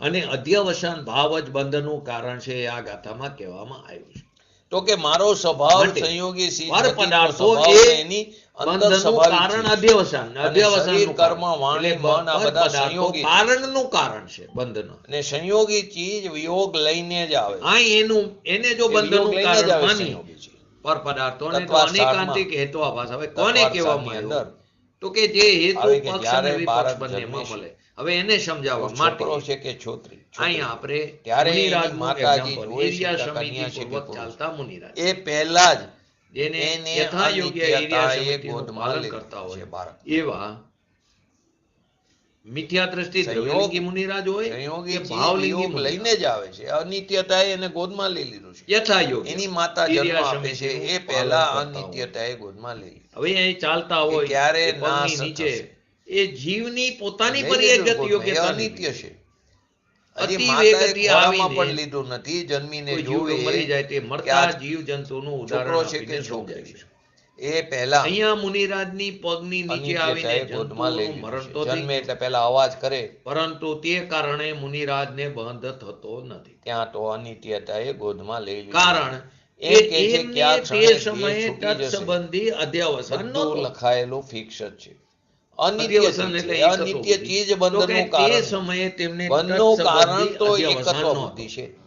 અને અધ્યવસાન ભાવ જ બંધનું કારણ છે એ આ ગાથામાં કહેવામાં આવ્યું છે. તો કે મારો સ્વભાવ માટે સંયોગી સિદ્ધ પર ગતિનો પદાર્થો સ્વભાવ એ ને એની અંતર બંધનનું સ્વાભાવિક કારણ ચીજ છે. અધ્યવસાન અને અધ્યવસાનનું શરીર, કર્મ, કારણ. વાણી, એટલે મન આ પર બધા પદાર્થો સંયોગી છે. કારણનું કારણ છે બંધન. અને સંયોગી ચીજ વિયોગ લઈને જ આવે છે. આ એને જો એ વિયોગ બંધનનું લઈને જ કારણ આવે માની સંયોગી ચીજ. પર પદાર્થોને તો તત્વાસ્થાનમાં. અનેકાંતિક હેતુઆભાસ. હવે કોને તત્વાસ્થાનની કહેવામાં અંદર આવ્યું? તો કે જે હેતુ આવે કે પક્ષ જ્યારે અને વિપક્ષ બાળક બંનેમાં જન્મે છે, મળે. હવે એને સમજાવવા તો માટે છોકરો છે કે છોકરી, અહીંયા આપણે ત્યારે એની મુનિરાજનું માતાજી example, જોઈ છે ઈર્યા કે સમિતિ કન્યા છે કે પૂર્વક પુરુષ. ચાલતા મુનિરાજ એ પહેલા જ જેને એને યથાયોગ્ય ઈર્યા અનિત્યતાએ સમિતિનું ગોદમાં પાલન લીધું કરતા છે હોય બાળક. એવા મિથ્યા દ્રષ્ટિ સંયોગ- દ્રવ્યલિંગી મુનિરાજ હોય સંયોગી કે ચીજ ભાવલિંગી વિયોગ લઈને મુનિરાજ. જ આવે છે. અનિત્યતાએ એને ગોદમાં લઈ લીધું છે. યથાયોગ્ય એની માતા જન્મ ઈર્યા આપે છે સમિતિનું એ પાલન પહેલા કરતા હોય. અનિત્યતાએ ગોદમાં લઈ લીધું. હવે અહીં ચાલતા એ હોય ક્યારે એ પગની નાશ નીચે થશે? એ જીવની પોતાની લઈ લીધું પર્યાયગત ગોદમાં. એ યોગ્યતા અનિત્ય છે. અતિ હજી માતાએ વેગથી ખોળામાં આવીને પણ લીધું નથી. જન્મીને કોઈ જોવે જીવડું મરી જાય તે કે મરતા આ જીવ જંતુનું છોકરો ઉદાહરણ છે કે આપીને છોકરી સમજાવ્યું છે. છે. એ પહેલા અહીંયા મુનિરાજની પગની નીચે આવીને અનિત્યતાએ ગોદમાં લઈ જંતુઓનું મરણ લીધું તો છે. થઈ જન્મે ગયું. એટલે પહેલા અવાજ કરે પરંતુ તે કારણે મુનિરાજને બંધ થતો નથી ત્યાં તો અનિત્યતાએ ગોદમાં લઈ લીધું. કારણ એ કહે છે કે આ એમને ક્ષણે તે દેહ સમયે છૂટી જશે. તત્સંબંધી અધ્યવસાન બધું નહોતું. લખાયેલું ફિક્સ જ છે. અનિત્ય અધ્યવસાન ચીજ એટલે છે. એકત્વ અનિત્ય બુદ્ધિ. ચીજ તો કે બંધનનું તે કારણ સમયે તેમને બંધનું કારણ તત્સંબંધી તો અધ્યવસાન એકત્વ નહોતું. બુદ્ધિ છે.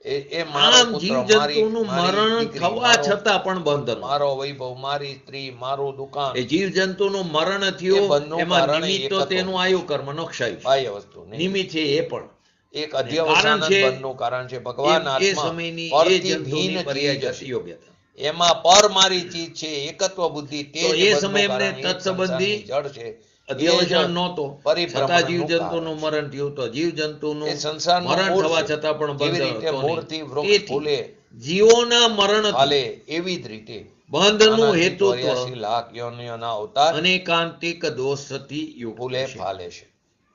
એ મારો આમ પુત્ર, જીવજંતુનું મારી મરણ દીકરી, થવા છતાં પણ બંધન. મારો વૈભવ, મારી સ્ત્રી, મારું દુકાન, એ જીવજંતુનું મરણ એ થયું બંધનું એમાં કારણ નિમિત્ત તો એકત્વ તેનું આયુ કર્મનો ક્ષય છે. બાહ્ય વસ્તુ નહીં. નિમિત્ત છે એ પણ એક અધ્યવસાન જ છે બંધનું કારણ છે. ભગવાન એ આત્મા સમયની એ પરથી જંતુની ભિન્ન પર્યાયગત ચીજ છે. યોગ્યતા. એમાં પર મારી ચીજ છે. એકત્વ બુદ્ધિ તે તો જ એ બંધનું સમયે એમને કારણ, એ તત્સંબંધી સંસારની જડ છે. અધ્યવસાન નહોતો પરિભ્રમણનું છતાં જીવજંતુનું કારણ છે. મરણ થયું તો જીવજંતુનું એ સંસારનું મરણ મૂળ થવા છે. છતાં પણ જેવી બંધ રીતે હતો નહીં. મૂળથી વૃક્ષ તેથી ફૂલે, જીવોના મરણ હાલે, એવી જ રીતે બંધનું આનાથી હેતુત્વ 84 લાખ યોનિઓના અવતાર અનેકાંતિક દોષથી યુક્ત ફૂલે છે. ફાલે છે.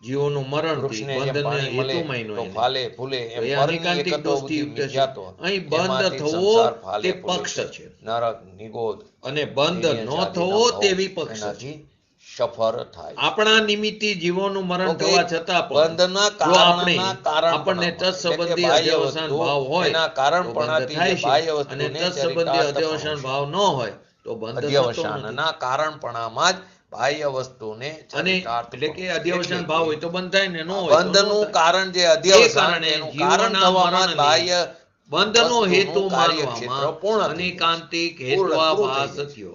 જીવોનું મરણ વૃક્ષને જેમ બંધને પાણી મળે હેતુમયનો તો એને. ફાલે ફૂલે તો એમ એ પરની અનેકાંતિક એકત્વ દોષથી બુદ્ધિ યુક્ત છે. મિથ્યાત્વ. અહીં બંધ એમાંથી થવો સંસાર ફાલે તે ફૂલે પક્ષ છે નરક, નિગોદ, અને બંધ ન તિર્યક થવો જાતિના તે ભાવ વિપક્ષ છે. એનાથી સફર થાય. આપણા નિમિત્તે જીવોનું મરણ તો કે થવા છતાં પણ બંધના જો આપણે કારણના કારણ આપણને એટલે કે તત્સંબંધી બાહ્ય અધ્યવસાન વસ્તુ ભાવ હોય એના તો કારણપણાથી બંધ જે થાય બાહ્ય છે અને વસ્તુને તત્સંબંધી ચરિતાર્થ અધ્યવસાન પણ ભાવ ન હોય તો બંધ થતો નથી. અધ્યવસાનના કારણપણામાં જ બાહ્ય વસ્તુને અને ચરિતાર્થ એટલે કે પણ. અધ્યવસાન એટલે ભાવ હોય તો બંધ થાય ને ન હોય તો ન બંધનું થાય. કારણ જે એ અધ્યવસાન કારણે એનું જીવોના કારણ થવામાં મરણને બાહ્ય બંધનો વસ્તુનું હેતુ કાર્યક્ષેત્ર માનવામાં પૂર્ણ થઈ જાય છે. અનેકાંતિક પૂરું થઈ હેતુઆભાસ જાય છે. થયો.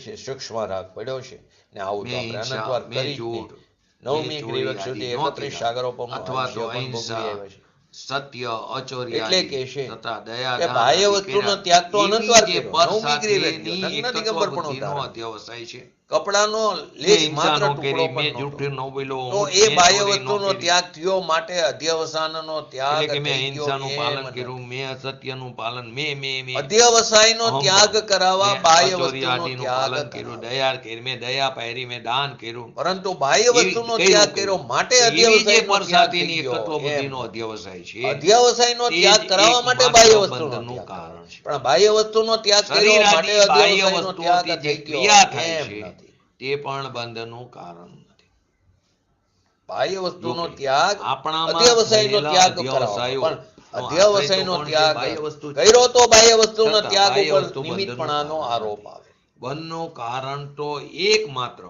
છે સૂક્ષ્મ રાગ પડ્યો છે ને આવું તો મેં આપણે ઈચ્છા, અનંતવાર મેં કરી જ ઝૂઠ, નહીં. 9મી ગ્રીવક સુધી 31 સાગરોપમનો અથવા તો આયુષ્ય પણ ભોગવી અહિંસા, આવ્યા છે. સત્ય, અચોર્ય એટલે આદિ કે છે તથા દયા, કે દાન બાહ્ય આદિ વસ્તુનો કર્યા. ત્યાગ તો એવી અનંતવાર જે કર્યો. પર 9મી ગ્રીવક સાથેની નગ્ન એકત્વ દિગંબર પણ બુદ્ધિનો ઉતારે. અધ્યવસાય છે. કપડાનો મેં લેશ હિંસા માત્ર ન ટુકડો કરી, મેં પણ જૂઠું નહોતો. ન બોલ્યો, તો મેં એ બાહ્ય ચોરી ન વસ્તુનો કરી. ત્યાગ થયો માટે અધ્યવસાનનો ત્યાગ એટલે કે મેં થઈ ગયો અહિંસાનું પાલન એમ કર્યું, મેં અસત્યનું પાલન, મેં અધ્યવસાયનો અહમ ત્યાગ કરાવવા મેં બાહ્ય અચોર્ય વસ્તુનો આદિનું ત્યાગ પાલન કર્યું, કરાવે. દયા કરી, મેં દયા પહેરી, મેં દાન કર્યું. પરંતુ બાહ્ય એવી વસ્તુનો કર્યું, ત્યાગ કર્યું. કર્યો માટે એવી જે અધ્યવસાયનો પર ત્યાગ થઈ સાથેની ગયો એકત્વ એમ. બુદ્ધિનો અધ્યવસાય છે, અધ્યવસાયનો તે જ ત્યાગ કરાવવા માટે એકમાત્ર બાહ્ય વસ્તુનો બંધનનું ત્યાગ કારણ કરાવે. છે. પણ બાહ્ય વસ્તુનો ત્યાગ શરીર કર્યો આદિ માટે બાહ્ય અધ્યવસાયનો ત્યાગ વસ્તુઓથી જે થઈ ગયો ક્રિયા થાય એમ છે, નથી. તે પણ બંધનનું કારણ નથી. બાહ્ય વસ્તુનો જો કે ત્યાગ આપણામાં અધ્યવસાયનો થયેલા ત્યાગ કરાવવા. અધ્યવસાયો પણ અધ્યવસાયનો આશ્રય તો કોણ છે? ત્યાગ બાહ્ય વસ્તુ છે. કર્યો તો બાહ્ય વસ્તુનો છતાં ત્યાગ બાહ્ય ઉપર વસ્તુ નિમિત્તપણાનો બંધનનું આરોપ કારણ આવે. બંધનું કારણ તો એકમાત્ર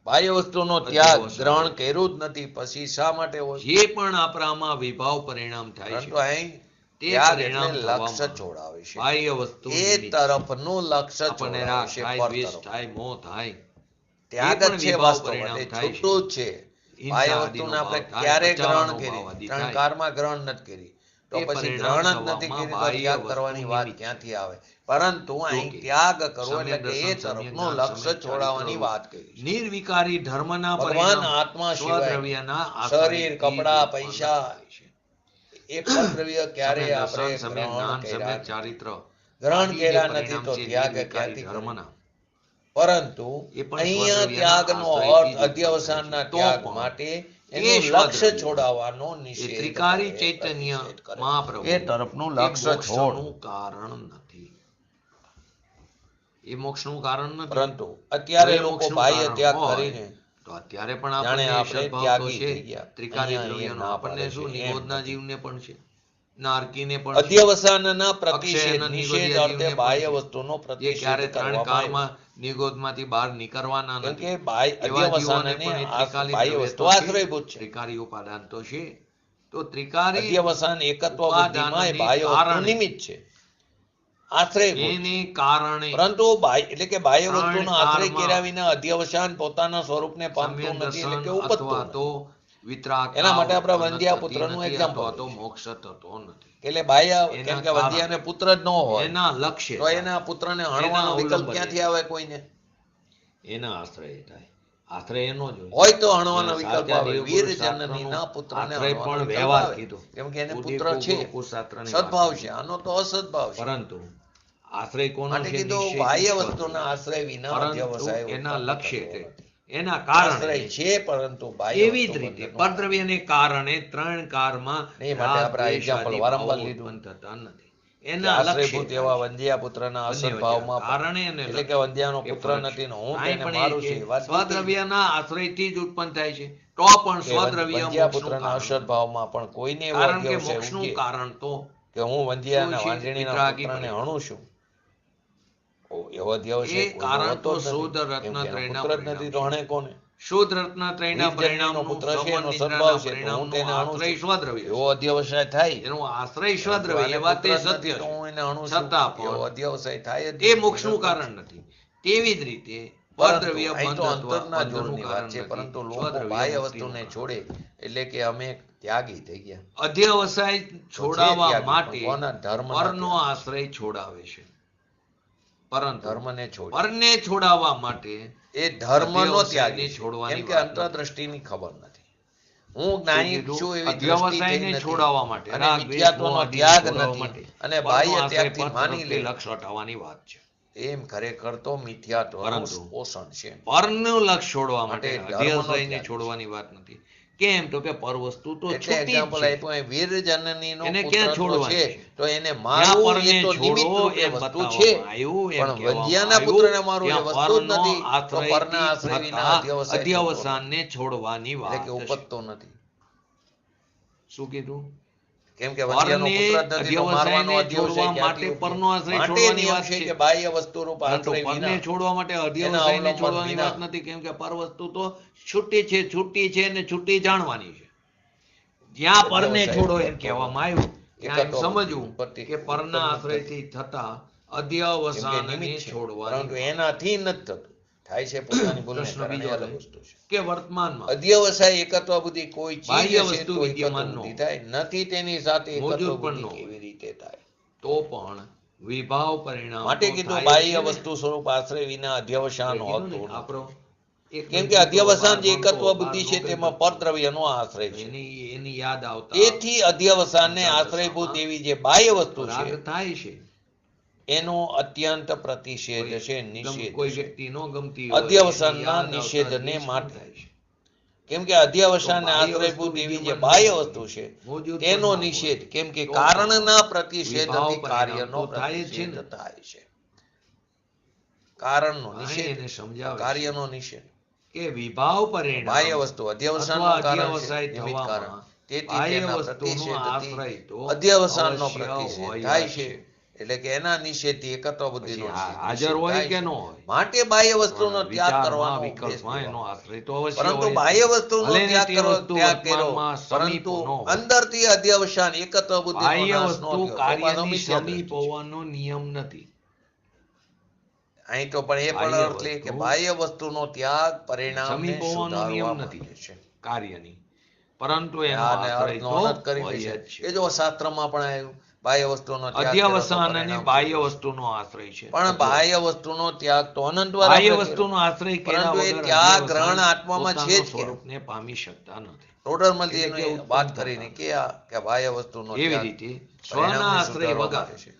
બાહ્ય વસ્તુનો ત્યાગ અધ્યવસાય. ગ્રહણ કર્યું જ નથી પછી શા માટે હોય? જે પણ આપણામાં વિભાવ પરિણામ થાય પરંતુ છે, અહીં તે ત્યાગ પરિણામ એટલે લક્ષ્ય થવામાં છોડાવે છે. બાહ્ય વસ્તુ એ નિમિત્ત છે. તરફનું લક્ષ્ય આપણને છોડાવે રાગ છે. થાય, પર દ્વેષ તરફ થાય, મોહ થાય, ત્યાગ એ પણ જ છે વિભાવ વાસ્તવમાં. પરિણામ તે થાય છે. છૂટું જ છે. હિંસા બાહ્ય આદિનો વસ્તુને આપણે ભાવ થાય, ક્યારે ગ્રહણ બચાવવાનો કરી? ભાવ આદિ ત્રણ થાય. કારમાં ગ્રહણ નથી કરી તો એ પછી પરિણામ ગ્રહણ જ નથી થવામાં કરી તો બાહ્ય ત્યાગ વસ્તુ કરવાની વાત નિમિત્ત છે. ક્યાંથી આવે? પરંતુ અહીં કે ત્યાગ કરવો એટલે સમ્યક કે એ દર્શન, સમ્યક તરફનું જ્ઞાન, લક્ષ્ય સમ્યક છોડાવવાની ચારિત્ર વાત કરી છે. નિર્વિકારી ધર્મના ભગવાન પરિણામ આત્મા સિવાય સ્વદ્રવ્યના શરીર, આશ્રયથી કપડા, જ ઉત્પન્ન પૈસા, થાય છે. એ પરદ્રવ્ય ક્યારેય સમ્યક આપણે દર્શન, સમ્યક ગ્રહણ જ્ઞાન, કર્યા સમ્યક નથી. ચારિત્ર ગ્રહણ આદિ જે કર્યા નથી પરિણામ તો છે ત્યાગ નિર્વિકારી ક્યાંથી કરીએ? ધર્મના, પરંતુ એ પણ અહીંયા સ્વદ્રવ્યના ત્યાગનો આશ્રયથી અર્થ જ ઉત્પન્ન થાય અધ્યવસાનના છે. તો ત્યાગ પણ માટે તે એનું લક્ષ્ય સ્વદ્રવ્ય, છોડાવવાનો એ નિષેધ ત્રિકારી કરે, ચૈતન્ય પ્રતિષેધ કરે. મહાપ્રભુ એ તરફનું એ લક્ષ્ય છોડ. મોક્ષનું કારણ નથી. એ મોક્ષનું કારણ નથી. પરંતુ અત્યારે જો એ લોકો મોક્ષનું બાહ્ય કારણ ત્યાગ હોય, કરીને તો અત્યારે પણ જાણે આપણને આપણે સદભાવ તો ત્યાગી છે. થઈ ગયા. ત્રિકારી અહીંયા એ દ્રવ્યનો ના આપણને પાડે શું, છે. એમ નિબોધના નથી. જીવને પણ છે, નારકીને પણ છે, અધ્યવસાનના પ્રતિષેધ અક્ષયના નિષેધ નિગોધિયા અર્થે જીવને બાહ્ય પણ છે. વસ્તુનો જે પ્રતિષેધ ક્યારે ત્રણ કરવામાં આવ્યો. કાળમાં નિગોધમાંથી બહાર નીકળવાના કેમ નથી. કે બાહ્ય એવા જીવોને અધ્યવસાનને પણ એ ત્રિકાલી બાહ્ય દ્રવ્ય વસ્તુ તો છે, આશ્રયભૂત છે. ત્રિકારી ઉપાદાન તો છે. તો ત્રિકારી અધ્યવસાન એકત્વ બુદ્ધિમાં એ ઉપાદાનને બાહ્ય વસ્તુ કારણે, નિમિત્ત છે, આશ્રયભૂત છે. એને કારણે પરંતુ એટલે કે બાહ્ય ત્રણ વસ્તુનો આશ્રય કાળમાં કર્યા વિના અધ્યવસાન પોતાના સ્વરૂપને સમ્યક પામતું નથી, એટલે દર્શન કે ઉપજતું અથવા તો નથી. વિતરાગ એના માટે આપણે ઉત્પન્ન વંધ્યા થતી પુત્રનું નથી, એક્ઝામ્પલ અથવા તો લઈશું. મોક્ષ થતો નથી. એટલે બાહ્ય, એના કેમ કે કારણે, વંધ્યાને પુત્ર જ ન હોય એના લક્ષ્ય તો થાય, એના પુત્રને એના હણવાનો વિકલ્પ અવલંબને ક્યાંથી થાય, આવે કોઈને? એના આશ્રય થાય. આશ્રય એનો જ હોય તો હણવાનો ત્યાં વિકલ્પ સાચા આવે. દેવગુરુ વીર શાસ્ત્રનું જનનીના પુત્રને આશ્રય હણવાનો પણ વિકલ્પ વ્યવહાર આવે. કીધો. કેમ કે એને ઉદય પુત્ર છે, કુશાસ્ત્રની સદભાવ વાત છે. નથી. આનો તો અસદભાવ છે. પરંતુ આશ્રય કોનો માટે છે? કીધું નિશ્ચયથી બાહ્ય સ્વદ્રવ્ય. વસ્તુના આશ્રય વિના પરંતુ અધ્યવસાય એના ઉત્પન્ન લક્ષ્ય થતો છે, નથી. એના કારણે આશ્રય છે પરંતુ બાહ્ય એવી જ વસ્તુ રીતે બંધનનું પરદ્રવ્યને કારણે ત્રણ કાળમાં નહીં. માટે રાગ, આપણે આ દ્વેષ example આદિ વારંવાર ભાવો લીધું. ઉત્પન્ન થતા નથી. કે એના લક્ષ્ય આશ્રયભૂત થાય એવા છે. વંધ્યા પુત્રના બંને અસદભાવમાં વચ્ચે કારણે અને એટલે કે લક્ષ્ય વંધ્યાનો એ પુત્ર ફરક નથી છે. ને હું અહીં તેને પણ મારું એ છું, કે એ વાત જુદી છે. સ્વદ્રવ્યના આશ્રયથી જ ઉત્પન્ન થાય છે. તો પણ કે સ્વદ્રવ્ય વંધ્યા મોક્ષનું પુત્રના કારણ નથી. અસદભાવમાં પણ કોઈને એવો કારણ કે અધ્યવસાય મોક્ષનું ઉગે કારણ તો કે હું વંધ્યાના શું છે? વાંજણીના વિતરાગી પુત્રને પરિણામ. હણું છું. એવો અધ્યવસાય એ કોઈનો કારણ હોતો તો જ નથી. શુદ્ધ કેમ કે એનો રત્નત્રયના પુત્ર જ પરિણામ નથી તો છે. હણે કોને? શુદ્ધ રત્નત્રયના વીરજનીનો પરિણામનું પુત્ર છે, એનો સંબંધ સદભાવ નિદ્રાના છે, તો હું પરિણામનો તેને હણું આશ્રય છું. સ્વદ્રવ્ય એવો છે. અધ્યવસાય થાય. એનો આશ્રય પરંતુ સ્વદ્રવ્ય, આને એ વાત પુત્ર એ જ સત્ય નથી તો છે. હું એને હણું છું. છતાં એવો પણ અધ્યવસાય થાય જ એ નહીં. મોક્ષનું નિરર્થક કારણ છે. નથી. તેવી જ રીતે પરંતુ પરદ્રવ્ય અહીં તો બંધ અથવા અંતરના બંધનું જોરની વાત કારણ છે. નથી. પરંતુ લોકો સ્વદ્રવ્ય બાહ્ય મુક્તિનું વસ્તુને કારણ. છોડે એટલે કે અમે ત્યાગી થઈ ગયા. અધ્યવસાય તો છે છોડાવવા ત્યાગી, માટે પણ કોના? ધર્મના પરનો ત્યાગી. આશ્રય છોડાવે છે. પરંતુ ધર્મને છોડી. પરને છોડાવવા માટે એ ધર્મનો અધ્યવસાયને ત્યાગી છે. છોડવાની કેમ કે વાત નથી. અંતરદ્રષ્ટિની ખબર નથી. હું શું જ્ઞાની કીધું? છું એવી દ્રષ્ટિ થઈ અધ્યવસાયને નથી. છોડાવવા માટે, અને રાગ, દ્વેષ, મોહ મિથ્યાત્વનો આદિને ત્યાગ છોડાવવા નથી. માટે અને પરનો બાહ્ય આશ્રય ત્યાગથી પર માની લે તરફથી લક્ષ્ય હટાવવાની વાત છે. એમ ખરેખર તો મિથ્યાત્વનું પરંતુ પોષણ છે. પરનું લક્ષ છોડવા માટે માટે અધ્યવસાયને ત્યાગ છે. છોડવાની વાત નથી. કેમ? તો કે પર વસ્તુ તો એટલે છૂટી જ એક્ઝામ્પલ છે. આપ્યું અહીં વીર જનનીનો એને પુત્ર ક્યાં તો છોડવાની છે છે? તો એને જ્યાં મારવું એ પરને તો નિમિત્ત છોડો રૂપે એમ વસ્તુ બતાવવામાં છે. આવ્યું, એમ પણ કહેવામાં વંધ્યાના આવ્યું, પુત્રને મારવું એ ત્યાં વસ્તુ જ પરનો નથી. તો પરના આશ્રયથી આશ્રય વિના થતા અધ્યવસાય થતો નથી. અધ્યવસાનને છોડવાની એટલે વાત કે છે. ઉપજતો નથી. શું કીધું? કેમ કે વંધ્યાનો પરને પુત્ર જ નથી તો મારવાનો અધ્યવસાયને અધ્યવસાય છોડવા ક્યાંથી માટે ઉપજે? પરનો આશ્રય માટે છોડવાની નિયમ વાત છે છે. કે બાહ્ય વસ્તુ રૂપ પરંતુ આશ્રય પરને વિના છોડવા માટે એના અધ્યવસાયને અવલંબન છોડવાની વિના વાત નથી. કેમ કે પર વસ્તુ તો છૂટી છે, છૂટી છે ને છૂટી જાણવાની છે. જ્યાં પરને અધ્યવસાય છોડો એમ ઉપજતો કહેવામાં નથી. આવ્યું, ત્યાં એમ એકત્વ સમજવું ઉત્પત્તિ કે પરના ઉત્પન્ન આશ્રયથી થતા કેમ કે અધ્યવસાનને નિમિત્ત છે. છોડવાની પરંતુ વાત. એનાથી નથી થતું. થાય છે પોતાની ભૂલને પ્રશ્ન કારણે બીજો અલગ થાય. વસ્તુ છે. કે વર્તમાનમાં અધ્યવસાય એકત્વ બુદ્ધિ કોઈ ચીજ બાહ્ય છે વસ્તુ તો એકત્વ વિદ્યમાન ન બુદ્ધિ થાય નથી તેની સાથે એકત્વ મોજૂદ પણ બુદ્ધિ ન કેવી રીતે થાય? તો પણ વિભાવ પરિણામ માટે તો કીધું થાય બાહ્ય જ છે ને. વસ્તુ સ્વરૂપ આશ્રય વિના અધ્યવસાન આપણે કીધું ને, હોતું નથી. આપણો એક કેમ કે મિનિટ અધ્યવસાન જે ભણતો, એકત્વ બુદ્ધિ બહાર છે નોકરી તેમાં કરતો. પરદ્રવ્યનો આશ્રય છે. એની યાદ આવતા તેથી અધ્યવસાનને પંચાદશામાં આશ્રયભૂત એવી જે બાહ્ય વસ્તુ છે રાગ થાય છે. એનો અત્યંત પ્રતિષેધ છે, નિષેધ કોઈ છે. વ્યક્તિ નો ગમતી હોય, અધ્યવસાનના એની યાદ આવતા નિષેધને દ્વેષ પણ માટે. થાય છે. કેમ કે અધ્યવસાનને તો બાહ્ય આશ્રયભૂત વસ્તુ એવી જે વિદ્યમાન બાહ્ય ન હોય, વસ્તુ છે મોજૂદ પણ તેનો ન હોય, નિષેધ, કેમ કે તો કારણના પણ પ્રતિષેધથી વિભાવ કાર્યનો પરિણામ તો થાય જ છે ને. પ્રતિષેધ થાય છે. કારણનો અહીં નિષેધ, એને સમજાવે છે કાર્યનો નિષેધ. કે વિભાવ પરિણામ બાહ્ય વસ્તુ અધ્યવસાનનું અથવા કારણ છે, અધ્યવસાય નિમિત્ત કારણ. થવામાં તેથી બાહ્ય તેના વસ્તુનો પ્રતિષેધથી આશ્રય તો અધ્યવસાનનો અવશ્ય પ્રતિષેધ હોય થાય જ છે. છે. એટલે કે એના નિષેધથી એકત્વ બુદ્ધિનો પછી નિષેધ હાજર હોય થાય કે છે. ન હોય, માટે બાહ્ય વસ્તુનો પણ ત્યાગ વિચારમાં, કરવાનો ઉપદેશ વિકલ્પમાં એનો દેવામાં આવે. આશ્રય તો અવશ્ય પરંતુ હોય જ. બાહ્ય વસ્તુનો ભલે ને ત્યાગ તે કર્યો, વસ્તુ ત્યાગ કર્યો, વર્તમાનમાં સમીપ પરંતુ ન હોય. અંદરથી અધ્યવસાન એકત્વ બુદ્ધિનો બાહ્ય નાશ ન વસ્તુ થયો તો પાછો કાર્યની મિથ્યા સમીપ દ્રષ્ટિ છે. હોવાનો નિયમ નથી. અહીં તો પણ એ પણ બાહ્ય અર્થ લે કે વસ્તુ બાહ્ય વસ્તુનો ત્યાગ પરિણામને સમીપ હોવાનો નિયમ સુધારવા નથી માટે છે. કાર્યની, પરંતુ એનો આને આશ્રય અર્થનો તો અનર્થ કરી દે હોય છે. જ કે છે. જો શાસ્ત્રમાં પણ આવ્યું બાહ્ય વસ્તુનો ત્યાગ કર્યો તો અધ્યવસાન અને પરિણામ બાહ્ય સુધરે છે. વસ્તુનો આશ્રય છે. પણ બાહ્ય વસ્તુનો ત્યાગ તો અનંતવાર બાહ્ય આપણે કર્યો. વસ્તુનો આશ્રય કર્યા પરંતુ એ વગર ત્યાગ અધ્યવસાન ગ્રહણ આત્મામાં છે પોતાના જ કેમ? સ્વરૂપને પામી શકતા નથી. ટોટલમાંથી એટલે કે એની ઉત્પન્ન વાત થતા કરીને નથી. કે બાહ્ય વસ્તુનો એવી ત્યાગ રીતે સ્વના પરિણામને આશ્રય સુધારવા વગર માટે છે.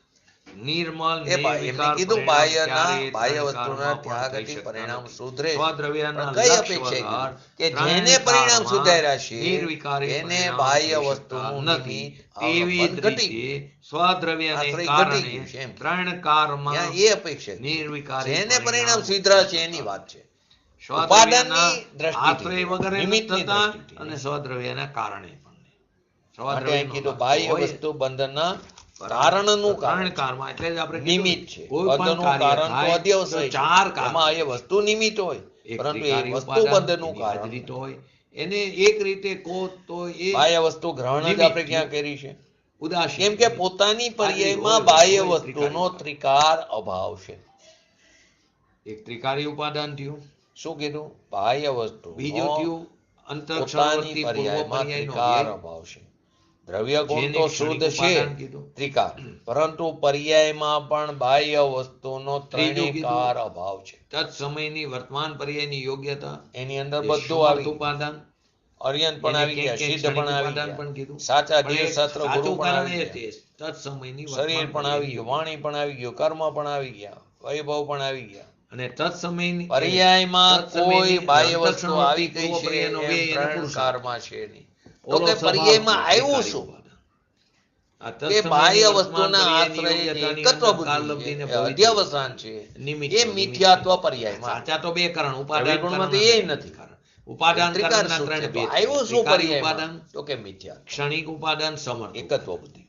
નિર્મલ એમને નિર્વિકાર કીધું પરિણામ બાહ્ય ક્યારેય વસ્તુના ત્રણ કાળમાં પણ થઈ ત્યાગથી શકતા પરિણામ નથી. સુધરે છે. સ્વદ્રવ્યના પણ કઈ લક્ષ અપેક્ષાએ વગર કીધું કે ત્રણ જેને પરિણામ કાળમાં સુધાર્યા છે નિર્વિકારી એને પરિણામ બાહ્ય થઈ વસ્તુનું શકતા નથી. નિમિત્ત તેવી જ અવલંબન ઘટી રીતે ગયું. સ્વદ્રવ્યને આશ્રય કારણે ઘટી ગયું છે એમ. ત્રણ કાળમાં ત્યાં એ અપેક્ષા છે. નિર્વિકારી જેને પરિણામ પરિણામ સુધરા છે થઈ એની શકતા વાત છે. સ્વદ્રવ્યના ઉપાદાનની દ્રષ્ટિથી આશ્રય વગર નિમિત્તની થતા દ્રષ્ટિથી અને નહીં. સ્વદ્રવ્યના કારણે પણ નહીં. માટે અહીં સ્વદ્રવ્યનો કીધું લક્ષ બાહ્ય હોય જ. વસ્તુ બંધનના બરાબર. કારણનું તો કારણ ત્રણ છે. કાળમાં એટલે જ આપણે કીધું નિમિત્ત ને, છે. કોઈ પણ બંધનું કાર્ય કારણ તો થાય અધ્યવસાય તો ચાર છે. કારણ એમાં એ હોય. વસ્તુ નિમિત્ત હોય, એક પરંતુ એ ત્રિકારી વસ્તુ ઉપાદાન, બંધનનું એની કારણ હાજરી તો નથી. હોય. એને એક રીતે કહો તો એ બાહ્ય વસ્તુ ગ્રહણ જ નિમિત્ત આપણે ક્યાં થયું. કરી છે? ઉદાસી કેમ કે નિમિત્ત. પોતાની હાજરી હોય પર્યાયમાં વગર બાહ્ય હોય વસ્તુનો ત્રિકારી ત્રિકાર અભાવ છે. એક ત્રિકારી ઉપાદાન થયું. શું કીધું? બાહ્ય વસ્તુ બીજું થયું પોતાની અંતરક્ષણવર્તી પૂર્વ પર્યાયમાં પર્યાયનો ત્રિકાર વ્યય. અભાવ છે. દ્રવ્ય ગુણ જેને તો ક્ષણિક શુદ્ધ છે ઉપાદાન કીધું. ત્રિકાર, પરંતુ પર્યાયમાં પણ બાહ્ય વસ્તુનો ત્રીજું ત્રણેકાર કીધું અભાવ છે. તત્સમયની વર્તમાન પર્યાયની યોગ્યતા, એની અંદર જે બધું સમર્થ આવી ગયું. ઉપાદાન, અર્યન પણ એને આવી ક્યાંક ગયા, ક્યાંક સિદ્ધ પણ ક્ષણિક આવી ઉપાદાન ગયા, પણ કીધું. સાચા પણ ધીર એ સત્ર ગુરુ સાચું પણ કારણ આવી એ ગયા, તે તત્સમયની શરીર વર્તમાન પણ આવી પર્યાયની ગયું, યોગ્યતા. વાણી પણ આવી ગયું, કર્મ પણ આવી ગયા, વૈભવ પણ આવી ગયા. અને તત્સમયની પર્યાયમાં કોઈ બાહ્ય વસ્તુ અંતરક્ષણવર્તી આવી ગઈ પૂર્વ છે પર્યાયનો એમ વ્યય એને ત્રણ પુરુષાર્થ. કારમાં છે નહીં. તો ઓલો કે સ્વભાવ પર્યાયમાં થયો, આવ્યું ત્રિકારી શું? ઉપાદાન. આ કે તત્સમયની બાહ્ય વર્તમાન વસ્તુના પર્યાયની આશ્રય જે યોગ્યતાની એકત્વ અંદર બુદ્ધિ કાલલબ્ધિને એ ભવિતવ્ય. અધ્યવસાન છે નિમિત્ત એ નિમિત્ત. મિથ્યાત્વ પર્યાયમાં સાચા તો બે કારણ, ઉપાદાન દ્રવ્યગુણમાં કારણ તો એ અને નથી. નિમિત્ત કારણ. ઉપાદાન ત્રિકાર કારણના શું છે? ત્રણ તો ભેદ. આવ્યું શું ત્રિકારી પર્યાયમાં? ઉપાદાન, તો કે મિથ્યા ક્ષણિક ઉપાદાન, સમર્થ એકત્વ ઉપાદાન. બુદ્ધિ.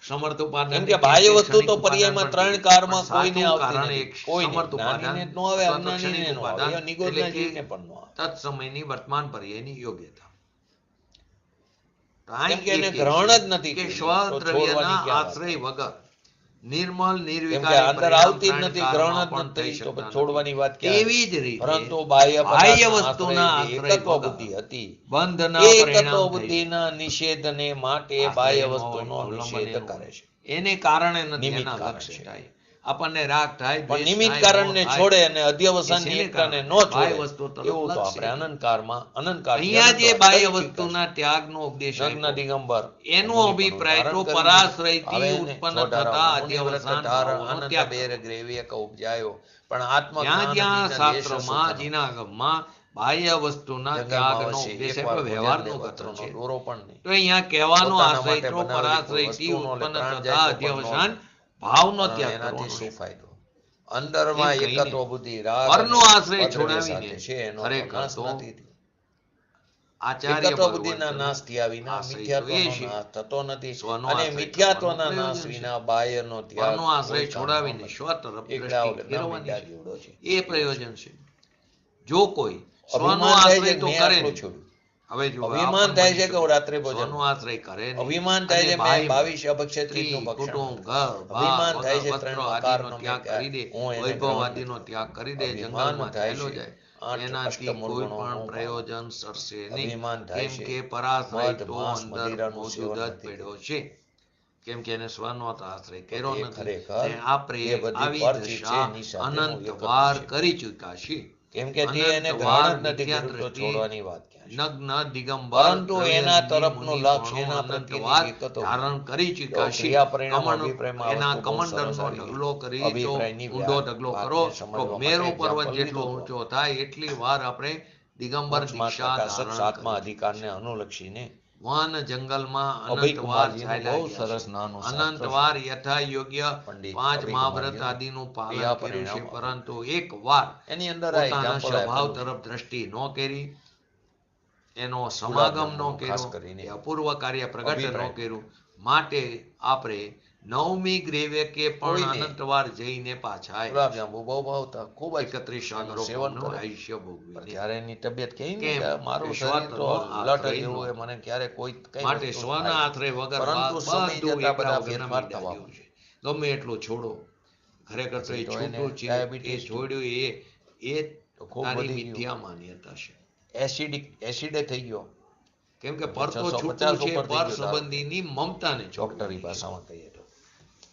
સમર્થ ઉપાદાન કેમ ને કે ક્યાંક બાહ્ય ક્યાંક વસ્તુ તો ક્ષણિક પર્યાયમાં ઉપાદાન ત્રણ પણ કારમાં કીધું. કોઈને સાચું આવતી કારણ નથી. એક કોઈને સમર્થ ઉપાદાન જ્ઞાનીને જ ન આવે, અથવા તો અજ્ઞાનીને ક્ષણિક ન આવે, ઉપાદાન, નિગોદના એટલે કે જીવને પણ ન આવે. તત્સમયની વર્તમાન પર્યાયની યોગ્યતા. કેમ કે એને એ કહે ગ્રહણ છે જ નથી કે કર્યું, તો છોડવાની સ્વદ્રવ્યના ક્યાં વાત આશ્રય છે? વગર નિર્મલ કેમ કે નિર્વિકારી અંદર પરિણામ આવતી જ ત્રણ નથી, ગ્રહણ કાળમાં જ પણ થઈ નથી, તો શકતા પછી છોડવાની વાત નથી. ક્યાં? તેવી જ રીતે પરંતુ બાહ્ય બાહ્ય પદાર્થના વસ્તુના આશ્રય જે આશ્રય એકત્વ વગર બુદ્ધિ હતી, બંધના એ એકત્વ પરિણામ થઈ બુદ્ધિના નિષેધને માટે બાહ્ય આશ્રયનો વસ્તુનો અવલંબન નિષેધ એનું કરે છે. એને કારણે નથી, નિમિત્ત એના કારણ લક્ષ્ય છે. થાય. આપણને રાગ થાય, પણ દ્વેષ નિમિત્ત થાય, કારણને મોહ થાય. છોડે અને અધ્યવસાનની શેને એકતાને કારણે? ન બાહ્ય છોડે, વસ્તુ તરફ એવું તો લક્ષ્ય આપણે છે. અનંતકાળમાં અનંતકાળથી અહીંયા જે અનંતવાર બાહ્ય કરી ચૂક્યા વસ્તુના ત્યાગનો ઉપદેશ છે. નગ્ન આપ્યો, દિગંબર એનો મુનિપણું અભિપ્રાય ધારણ તો કરી પરાશ્રયથી હવે એને ઉત્પન્ન છોડારો થતા મુનિવ્રત અધ્યવસાન ધાર ભાવનો અનંત ત્યાગ બેર કરવો. ગ્રેવ્ય ક ઉપજાયો પણ જ્યાં આત્મજ્ઞાન જ્યાં બિન લેશ શાસ્ત્રમાં સુખનો. જીનાગમમાં બાહ્ય વસ્તુના જંગલમાં ત્યાગનો વસે ઉપદેશ એકવાર આપ્યો, ભોજનને વ્યવહારનું કથન વસ્ત્રનો છે. દોરો પણ નહીં. તો અહીંયા કહેવાનો પોતાના આશ્રય માટે તો બનાવેલી કોઈ પરાશ્રયથી વસ્તુનો લે, ઉત્પન્ન પ્રાણ થતા જાય તો પણ ન અધ્યવસાન જાય. ભાવનો કારણ ત્યાગ એનાથી કરવાનો શું છે. ફાયદો? અંદરમાં એમ કહીને એકત્વ બુદ્ધિ રાગ પરનો અને આશ્રય પદ્રવ્ય છોડાવીને સાથે છે, એનો ખરેખર નાશ તો નથી થયો. આચાર્ય એકત્વ બુદ્ધિના ભગવંતનો નાશ થયા વિના આશ્રય તો એ મિથ્યાત્વનો છે. નાશ થતો નથી, સ્વનો અને આશ્રય મિથ્યાત્વના કરવાનો નાશ પ્રયોજન છે. વિના બાહ્યનો ત્યાગ પરનો આશ્રય કોઈ કામનો છોડાવીને નથી. સ્વ તરફ એકલા દ્રષ્ટિ વગર નામની ફેરવવાની દાદી ઉડો છે. છે. એ પ્રયોજન છે. જો કોઈ સ્વનો અભિમાન થાય છે આશ્રય કે તો મેં કરે આટલું નહીં, છોડ્યું. હવે જો અભિમાન થાય છે કે હું રાત્રિ ભોજન સ્વનો આશ્રય કરે નહીં. અભિમાન થાય અને છે ભાઈ, મેં 22 અભક્ષય સ્ત્રી, ત્રીજનું ભક્ષણ કુટુંબ, કર્યું. ઘર, અભિમાન બાર, થાય છે વસ્ત્ર ત્રણ આદિનો પ્રકારનો ત્યાગ મેં કરી દે, હું એને વૈભવ ગ્રહણ આદિનો નથી. ત્યાગ કરી દે, અભિમાન જંગલમાં થાય ચાલ્યો છે જાય. આઠ એનાથી અષ્ટમૂળ કોઈ ગુણોનું પણ પાલન. પ્રયોજન સરશે નહીં. અભિમાન થાય કેમ છે કે પરાશ્રય મધ, તો માંસ, અંદર મદિરાનું મોજૂદ સેવન જ નથી પડ્યો છે. કેમ કે એને સ્વનો આશ્રય કર્યો એ નથી. ખરેખર ને આપણે એ બધી આવી પરચી છે, દશા એની સાથેનું અનંત એકત્વ વાર છે. કરી ચૂક્યા છીએ. કેમ કે તે એને અનંત વાર ગ્રહણ જ નથી મિથ્યા કર્યું તો દ્રષ્ટિ, છોડવાની વાત ક્યાં છે? નગ્ન દિગંબર પરંતુ એના દ્રવ્યની તરફનું મુનિ લક્ષ્ય, પણ એના અનંત પ્રત્યેની વાર એકત્વ ધારણ કરી તો ચૂક્યા છીએ. ક્રિયા પરિણામ કમંડ અભિપ્રાયમાં આ એના વસ્તુ બહુ સરસ કમંડળનો આવી. ઢગલો કરી તો અભિપ્રાયની ઊંડો ઢગલો વાતને કરો તો સમજવા મેરુ માટે પર્વત example જેટલો લીધું ઊંચો થાય એટલી વાર આપણે દિગંબર મોક્ષમાર્ગ દીક્ષા પ્રકાશક ધારણ સાતમા કરી અધિકારને અનુલક્ષીને વન જંગલમાં અભય અનંત વાર કુમારજીનું ચાલ્યા બહુ ગયા સરસ છે. નાનું અનંત શાસ્ત્ર છે. વાર યથા યોગ્ય પંડિત 5 અભય મહાવ્રત કુમારજીનું આદિનું પાલન ક્રિયા કર્યું છે, પરિણામ પરંતુ એક વાર એની અંદર આ પોતાના example સ્વભાવ આપેલું છે. તરફ દ્રષ્ટિ ન કરી, એનો ગુલાબ સમાગમ ન જાંબુનું ખાસ કર્યો, કરીને એ અપૂર્વ કાર્ય પ્રગટ ન અભિપ્રાય. કર્યું. માટે આપણે નવમી ગ્રેવેકે પણ કોઈને અનંત વાર જઈને પાછા ગુલાબ જાંબુ બહુ ભાવતા, ખૂબ જ 31 એનું સાગરો સેવન પારનું કરે. આયુષ્ય પણ ભોગવીને. જ્યારે એની તબિયત કહી ને કેમ? કે મારું કે શરીર તો સ્વતનો લટ આશ્રય જેવું હોય, નહોતો. મને ક્યારે કોઈ કઈ માટે વસ્તુ સ્વના થાય. આશ્રય વગર પરંતુ સમય બધું જતા એકલા બધા વગરના ફેરફાર મીંડા થવા જેવું છે. ગમે એટલો છોડો, ખરેખર તો એ પછી તો એને છૂટું છે. એ ડાયાબિટીસ છોડ્યું એ તો ખૂબ તારી વધી ગયું. મિથ્યા માન્યતા છે. એસિડે થઈ ગયો. કેમ કે પર તો 650 છૂટું છે, ઉપર થઈ પર ગયો સંબંધીની મમતાને ડોક્ટરી છોડવાની. ભાષામાં કહીએ તો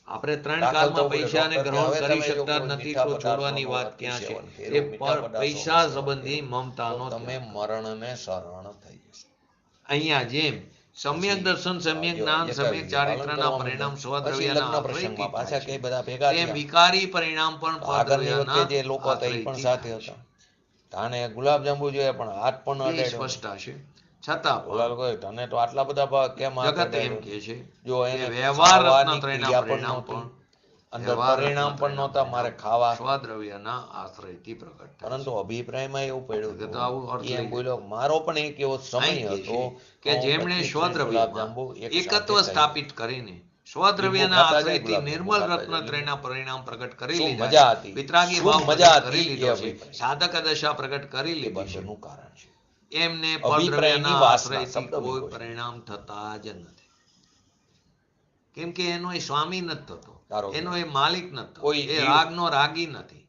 આપણે ત્રણ દાખલ કાળમાં થવું પડે. પૈસાને ડોક્ટર ગ્રહણ કે હવે કરી તમે જો શકતા કોઈ નથી મીઠા તો છોડવાની પદાર્થોનું વાત અતિ ક્યાં છે? સેવન કર્યું, એ મીઠા પર પદાર્થોનું પૈસા સેવન સંબંધી કર્યું, મમતાનો તો તમે ત્યાગ કરો. મરણને શરણ થઈ જશો. અહીંયા જેમ સમ્યક પછી દર્શન, સમ્યક જો જ્ઞાન, એકાગ્રતા સમ્યક પાલન ચારિત્રના કરવા પરિણામ માંડ્યા. સ્વદ્રવ્યના પછી લગ્ન આશ્રયથી પ્રસંગમાં થાય પાછા છે. કઈ બધા ભેગા તેમ થયા. વિકારી પરિણામ પણ તો આગળની સ્વદ્રવ્યના વખતે જે લોકો હતા એ પણ આશ્રયથી સાથે થાય છે. હતા. તાણે ગુલાબ જાંબુ જોઈએ પણ હાથ પણ બે અડાડ્યો. સ્પષ્ટ છે. છતાં ઓલા પણ લોકો તને તો આટલા બધા ભાવ કેમ હાથ જગત એમ અડાડ્યો? કહે છે જો કે એને વ્યવહાર ખાવાની રત્નત્રયના ક્રિયા પણ પરિણામ નહોતી, પણ અંદર વ્યવહાર પરિણામ પણ રત્નત્રયના નહોતા, મારે પરિણામ ખાવા. સ્વદ્રવ્યના આશ્રયથી પ્રગટ થાય પરંતુ છે. અભિપ્રાયમાં એવું પડ્યું જગત હતું, આવું અર્થ એ એમ લઈ બોલ્યો મારો પણ એક એવો સમય અહીં કહે હતો છે કે હું જેમણે 25 ગુલાબ સ્વદ્રવ્યમાં જાંબુ એક એકત્વ સાથે ખાઈ સ્થાપિત કરીને સ્વદ્રવ્યના લીંબુ ખાતા જાય, આશ્રયથી ગુલાબ જાંબુ નિર્મલ ખાતા જાય. રત્નત્રયના પરિણામ પ્રગટ કરી શું લીધા મજા છે. હતી, વિતરાગી શું ભાવ મજા પ્રગટ કરી હતી લીધો એ છે. અભિપ્રાય. સાધક દશા પ્રગટ કરી એ લીધી છે. બંધનું કારણ છે. એમને અભિપ્રાયની પરદ્રવ્યના વાસના, આશ્રયથી શબ્દ કોઈ મૂકો છે. પરિણામ થતા જ નથી. કેમ કે એનો એ સ્વામી નથી થતો, ધારો કે એનો એ માલિક નથી થતો, કોઈ એ જીવ રાગનો રાગી નથી.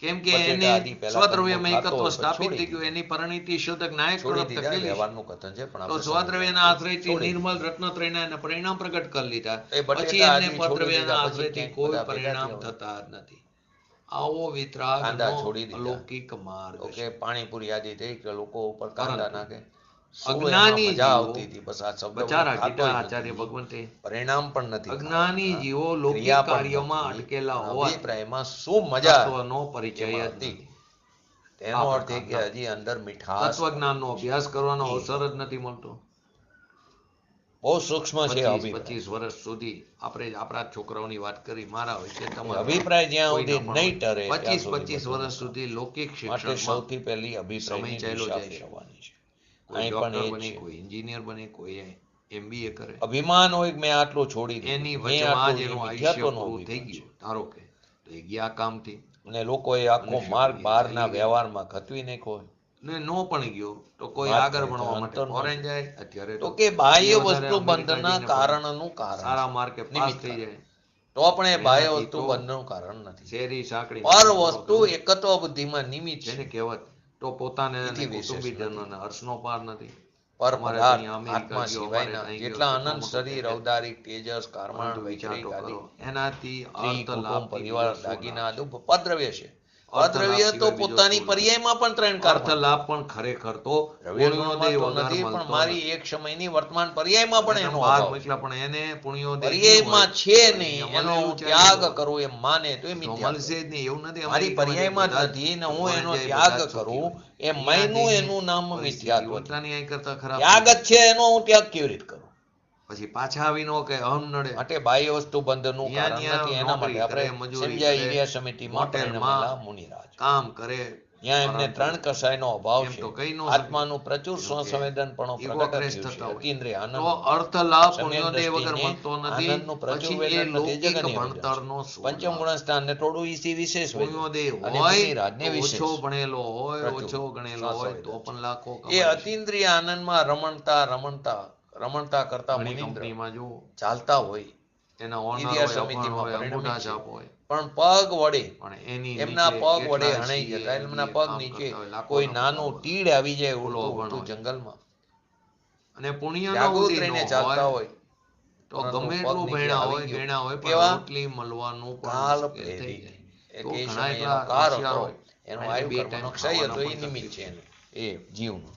કેમ કે બટેટા એને આદિ પહેલા સ્વદ્રવ્યમાં કંદમૂળ ખાતો એકત્વ હોય, સ્થાપિત પછી થઈ ગયું, એની પરિણીતિ શુદ્ધ નાયક છોડી તરફ દીધા. ધકેલી છે. વ્યવહારનું કથન છે પણ તો આપણે સ્વદ્રવ્યના આશ્રયથી છોડી નિર્મલ દીધા. રત્નત્રયના એના પરિણામ પ્રગટ કરી લીધા. એ બટેટા પછી એમને આદિ છોડી પરદ્રવ્યના દીધા, પછી આશ્રયથી ક્યાંક કોઈ બધા ભેગા પરિણામ થયા. થતા જ નથી. આવો વિતરાગનો કાંદા છોડી દીધા. અલૌકિક માર્ગ ઓકે, છે. પાણીપુરી આદિ થઈ કે લોકો ઉપર કાંદા પરંતુ નાખે. શું અજ્ઞાની એમાં મજા જીવો આવતી હતી. બસ આ શબ્દ બચારા ખાતો કીધા જ આચાર્ય નથી. ભગવંતે. પરિણામ પણ નથી અજ્ઞાની ખાતા. જીવો લૌકિક ક્રિયા પણ કાર્યોમાં નથી. અટકેલા પણ હોવાથી અભિપ્રાયમાં શું મજા તત્વનો પરિચય જ એમાં હતી. નથી. તેનો આ અર્થ એ કે પ્રકારના હજી અંદર મીઠાશ તત્વજ્ઞાનનો અભ્યાસ કરવાનો એ અવસર જ નથી મળતો. બહુ સૂક્ષ્મ છે 25 અભિપ્રાય. વર્ષ સુધી આપણે આપણા છોકરાઓની વાત કરી, મારા હોય કે તમારા અભિપ્રાય જ્યાં કોઈના સુધી પણ નહીં ટરે હોય. ત્યાં 25 સુધી વર્ષ સુધી લૌકિક માટે શિક્ષણમાં સૌથી પહેલી અભિપ્રાયની સમય ચાલ્યો દિશા જાય છે. ફેરવવાની છે. કોઈ અહીં ડોક્ટર પણ એ બને, જ છે. કોઈ એન્જિનિયર બને, કોઈ MBA કરે. અભિમાન હોય કે મેં આટલું છોડી દીધું, એની મેં વચમાં જ આટલું, એનું એ આયુષ્ય મિથ્યાત્વનો પૂરું થઈ અભિમાન છે. ગયું. ધારો કે તો એ ગયા કામથી અને લોકોએ આખો મનુષ્ય માર્ગ બની બહારના ચાલી ગયા. વ્યવહારમાં ખતવી નાખ્યો હોય. ને નો પણ ગયો તો કોઈ વાત આગળ થાય તો ભણવા માટે અંતરનો ફોરેન છે. જાય. અત્યારે તો કે બાહ્ય એ વધારે વસ્તુ અમેરિકા બંધના જઈને પણ કારણનું કારણ સારા છે. માર્કે પાસ નિમિત્ત થઈ કારણ. જાય. તો પણ એ બાહ્ય એનાથી વસ્તુ તો બંધનું કારણ નથી. શેરી સાંકળી પર વસ્તુ એકત્વ બુદ્ધિમાં નિમિત્ત જેને છે. કહેવત તો પોતાને અને ઇતિ વિશેષ કુટુંબીજનોને હર્ષનો પાર નથી. પર અમારે પદાર્થ ત્યાં અમેરિકા આત્મા ગયો, સિવાયના અમારે ત્યાં જેટલા ગયો, અનંત કેટલું શરીર, મોટું ઔદારિક, તેજસ, કારમાણ, પરંતુ વિચાર તો વૈચારિક આદિ, કરો, એનાથી સ્ત્રી, અર્થ કુટુંબ, લાભથી પરિવાર, બીજો શું દાગીના લાભ છે? આદિ પદ્રવ્ય છે. અર્થ પદ્રવ્ય લાભ તો સિવાય બીજો પોતાની શું લાભ? પર્યાયમાં પણ ત્રણ અર્થ કારણો લાભ પણ ખરેખર તો દ્રવ્ય પુણ્યોદય ગુણમાં તો વગર નથી, પણ મળતો મારી નથી. એક સમયની વર્તમાન પર્યાયમાં પણ એનો બહાર અભાવ છે. મોકલા પણ એને પુણ્યોદય પર્યાયમાં નહીં છે હોય. નહીં, અહીંયા એનો મળેલું હું ચાલી ત્યાગ ગયું. કરું એમ માને તો એ તો મિથ્યા. મળશે જ નહીં એવું નથી. મારી અમેરિકામાં પર્યાયમાં જ બધા નથી ને હું ફોરેન એનો જાય ત્યાગ બધા સુખી કરું હોય. એ અહીંયા મયનું જઈને એનું નામ પરિસ્થિતિ મિથ્યાત્વ છે. પોતાની અહીં કરતા ખરાબ ત્યાગ જ છે એનો હું ત્યાગ કેવી રીતે કરું? પછી પાછા આવીનો કે અહમ નડે. માટે બાહ્ય વસ્તુ બંધનું ન્યા કારણ ન્યા નથી. એના નોકરી માટે કરે, આપણે મજૂરી સમજ્યા કરે, એરિયા સમિતિમાં હોટેલમાં પરિણમેલા મુનિરાજ. કામ કરે, ત્યાં એમને ત્રણ કસાયનો અભાવ એમ છે. તો કહી ન શકે. આત્માનું પ્રચુર સ્વસંવેદનપણું ઈગો પ્રગટ ક્રેશ થયું છે. થતા હોય. અતીન્દ્રિય આનંદ, તો અર્થ લાભ સમ્યક પુણ્યોદય વગર દ્રષ્ટિને મળતો નથી. આનંદનું પ્રચુર પછી એ વેદન નથી, લૌકિક જગન્ય વેદન છે. ભણતરનો શું પંચમ લાભ? ગુણ સ્થાનને થોડું ઈસી વિશેષ વેદન પુણ્યોદય અને હોય પુનિરાજને તો વિશેષ ઓછો ભણેલો હોય, પ્રચુર ઓછો ગણેલો હોય તો સ્વસંવેદન પણ લાખો એ કમાય છે. અતીન્દ્રિય આનંદમાં રમણતા કરતા ઘણી મુનિન્દ્ર કંપનીમાં જુઓ, ચાલતા હોય, એના ઓનર ઈર્ષ્યા હોય, અભણ સમિતિમાં હોય, પરિણમે અંગૂઠા છે. છાપ હોય, પણ પગ વડે પણ એની એમના નીચે પગ વડે કેટલાય હણાઈ CA, જતા, એમના LA પગ કામ નીચે કરતા હોય, લાખોના કોઈ પગાર નાનું હોય. તીડ આવી જાય ફૂલો ઉડતું અભણ ઉડતું હોય. જંગલમાં, અને પુણ્યનો જાગૃત ઉદય રહીને ન ચાલતા હોય હોય, તો પરંતુ ગમે પગ એટલું નીચે ભણ્યા આવી હોય, ગયું. ગણ્યા હોય, પણ કેવા? રોટલી મળવાનું પણ કાલ મુશ્કેલ થઈ પ્રેરિત. જાય. એ તો તે ઘણા સમયનો એટલા કાર હોશિયાર હતો, હોય, એનો એને આયુ બે કર્મનો ટાઈમ ક્ષય હતો, ખાવાના એ પણ નિમિત્ત તકલીફ છે છે. એનું, એ જીવનું.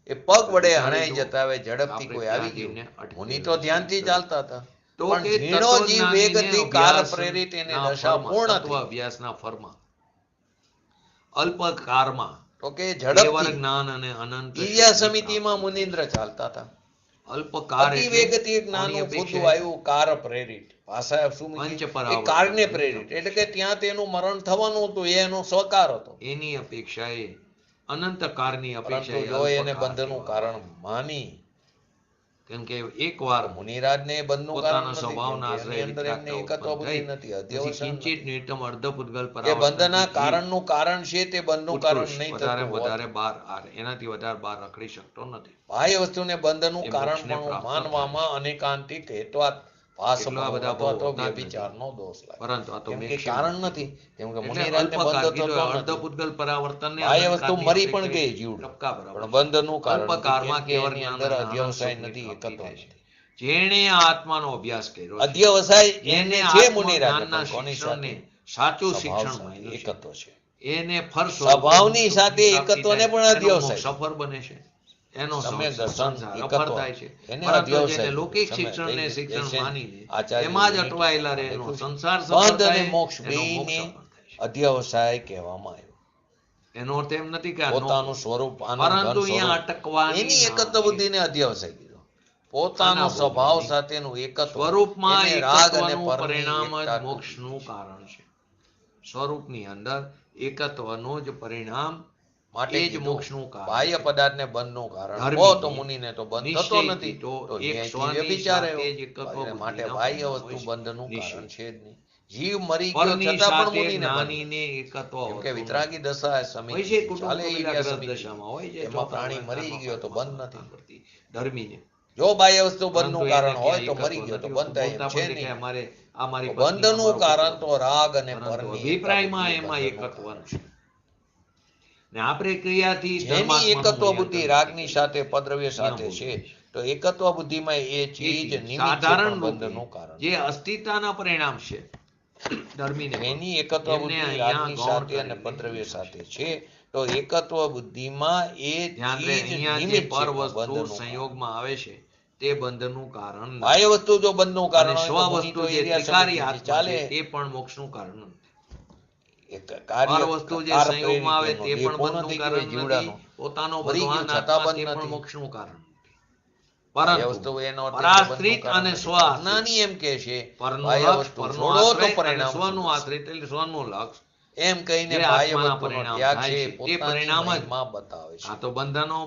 એ પગ વડે વિચારી હણાઈ જુઓ, જતા હવે ઝડપથી આપણે કોઈ ત્યાં આવી ગયું. જઈને અટકેલા મુનિ તો છે. ધ્યાનથી ચાલતા હતા, તો પણ કે ઝીણો જીવ તત્વજ્ઞાનીને વેગથી કાર અભ્યાસ પ્રેરિત એની ના દશા ફળમાં, પૂર્ણ તત્વ થઈ. અભ્યાસના ફળમાં, અલ્પકારમાં તો કે કેવળ ઝડપથી જ્ઞાન અને અનંત ઈર્ષ્યા સુખની સમિતિમાં પ્રાપ્તિ મુનિન્દ્ર થાય છે. ચાલતા હતા. અલ્પકાર અતિ એટલે વેગથી એક કોની નાનું ફૂદું અપેક્ષાએ? આવ્યું, કાર પ્રેરિત. ભાષા શું મૂકી? પંચ એ પરાવર્તન કારને એની પ્રેરિત, એટલે કે અપેક્ષા. ત્યાં તેનું મરણ થવાનું હતું, એ એનો સ્વકાર હતો. એની અપેક્ષાએ અનંતકારની પરંતુ અપેક્ષાએ જો એને અલ્પકાર બંધનું કહેવામાં કારણ આવે. માની, કેમ કે એકવાર તો મુનિરાજને એ બંધનું કારણ પોતાના નથી, કેમ સ્વભાવના કે એની આશ્રય અંદર એમને વિતરાગતા એકત્વ ઉત્પન્ન બુદ્ધિ થઈ, નથી, પછી અધ્યવસાન કિંચિત નથી. નિર્તમ અર્ધપુદ્ગલ એ પરાવર્તનથી બંધના જીવ કારણનું કારણ છે, તે બંધનું કારણ ઉત્કૃષ્ટ, નહીં વધારે થતું વધારે હોવાથી. બહાર એનાથી વધારે બહાર રખડી શકતો નથી. બાહ્ય વસ્તુને બંધનું એ કારણ મોક્ષને પણ પ્રાપ્ત માનવામાં અનેકાંતિક હેત્વાત ભાસપણો એટલા બધા અથવા બહુ તો હોતા જ વ્યભિચારનો દોષ લાગે. પરંતુ આ તો કેમ કે મેક્સિમમ કારણ કીધું. નથી, કેમ કે એટલે મુનિરાજને અલ્પકાર બંધ કીધું, થતો નથી. અર્ધપુદ્ગલ પરાવર્તનને બાહ્ય વસ્તુ અનંતકારની મરી પણ અપેક્ષાએ ગઈ જીવડું, ટપકા બરાબર પણ છે. બંધનું કારણ નથી, અલ્પકારમાં કેમ કે કેવળ એની જ્ઞાન અંદર અને આનંદ અધ્યવસાય સુખની નથી, પ્રાપ્તિ એકત્વ થાય છે. નથી. જેણે આ આત્માનો અભ્યાસ કર્યો છે, અધ્યવસાય એને એને છે આત્મજ્ઞાનના મુનિરાજને, પણ કોની શિક્ષણને સાથે? સાચું સ્વભાવ શિક્ષણ સાથે માન્યું છે. એકત્વ છે. એને ફળ સ્વભાવની સ્વરૂપે સાથે સુખની પ્રાપ્તિ એકત્વને થાય, પણ એનો અધ્યવસાય મોક્ષ છે. સફળ બને છે, એનો સમ્યક દર્શન, સંસાર એકત્વ, અફળ થાય છે. એને પરંતુ અધ્યવસાય જેને લૌકિક કીધું. શિક્ષણને સમય શિક્ષણ જૈસે માનીને આચાર્ય એમાં જ વિનીત અટવાયેલા રહે, લખ્યું એનો છે. સંસાર સફળ બંધ થાય, અને મોક્ષ એનો મોક્ષ બેયને સફળ થાય છે. અધ્યવસાય કહેવામાં આવ્યો. એનો અર્થ એમ નથી કે આ પોતાનું નો, સ્વરૂપ આનંદ પરંતુ ઘન અહીંયા સ્વરૂપ, અટકવાની એની ના એકત્વ છે. બુદ્ધિને અધ્યવસાય કીધો. પોતાનું આના સ્વભાવ બોધવાની સાથેનું એકત્વ, સ્વરૂપમાં એને રાગ અને એકત્વનું પરની પરિણામ જ એકતા મોક્ષનું કારણ છે. સ્વરૂપની અંદર એકત્વનું જ પરિણામ માટે એ જ કીધું. મોક્ષનું કારણ બાહ્ય છે. પદાર્થને બંધનું કારણ ધર્મીને કહો તો મુનિને તો બંધ થતો નિશ્ચયથી નથી, તો તો એક ન્યાયથી સ્વની વ્યભિચાર સાથે આવ્યો. જ એકત્વ માટે બુદ્ધિના બાહ્ય પરિણામ વસ્તુ હોય છે. બંધનું નિશ્ચય. કારણ છે જ નહીં. જીવ મરી ગયો પરની છતાં પણ સાથે મુનિને બંધ જ્ઞાનીને એકત્વ કેમ કે હોતું વિતરાગી દશા હોય છે. સમિતિ કુટુંબ ચાલે, કબીલા ઈર્ષ્યા ગ્રસ્ત સમિતિ, દશામાં હોય છે, એમાં ચોથા પ્રાણી હોય, મરી પાંચમા ગયો તો પાંચમા બંધ નથી. કરતી ધર્મીને. જો બાહ્ય વસ્તુ પરંતુ બંધનું એને કારણ હોય ક્યાંય તો એકત્વ મરી ગયો તો નથી બંધ થાય એમ બોલતા છે પણ દેખાય, નહીં. અમારે આ મારી તો પત્ની, બંધનું અમારો કારણ પુત્ર. તો રાગ અને પરંતુ પરની અભિપ્રાયમાં એકતા એમાં બુદ્ધિ એકત્વ બંધનું છે. ને આ પ્રક્રિયાથી જેની ધર્માત્માનું એકત્વ બુદ્ધિ મૂલ્યાંકન રાગની નથી સાથે કરી. પદ્રવ્ય સાથે અહીંયા છે, તો એકત્વ બુદ્ધિમાં એ ચીજ તેથી નિમિત્ત છે, સાધારણ પણ રૂપે બંધનું કારણ જે અસ્થિતાના પરિણામ છે, ધર્મીને પણ એની એકત્વ એમને બુદ્ધિ અહીંયા રાગની ગૌણ સાથે અને કરીને પદ્રવ્ય લીધું સાથે છે. છે, તો એકત્વ બુદ્ધિમાં એ ધ્યાન રહે, ચીજ અહીંયા જે નિમિત્ત છે, પર પણ વસ્તુ બંધનું કારણ. સંયોગમાં આવે છે તે બંધનું કારણ નથી. બાહ્ય વસ્તુ જો બંધનું અને કારણ સ્વ હોય તો મુનિ વસ્તુ તો જે ઈર્ષ્યા ત્રિકારી સમિતિથી આત્મા ચાલે. છે તે પણ મોક્ષનું કારણ નથી. એક પર કાર્ય વસ્તુ જે કાર સંયોગમાં આવે પ્રેરિત તે એમનો પણ દેહ પૂર્ણ બંધનું થઈ ગયું કારણ હોય નથી. જીવડાનો, પોતાનો મરી ગયો ભગવાન છતાં આત્મા તે બંધ પણ નથી. મોક્ષનું કારણ નથી. બાહ્ય પરંતુ વસ્તુ એનો અર્થ એ કે પરાશ્રિત બંધનું કારણ અને નથી. સ્વ આશ્રિત, અજ્ઞાની એમ કહે છે પરનું બાહ્ય લક્ષ, વસ્તુ પરનો છોડો તો આશ્રય અને પરિણામ સ્વનું સુધરશે. આશ્રિત એટલે સ્વનું લક્ષ એમ કહીને જે બાહ્ય આત્માના વસ્તુનો પરિણામ ત્યાગ થાય છે છે તે પોતાની પરિણામ જ મહિમા બતાવે છે. આ તો બંધનો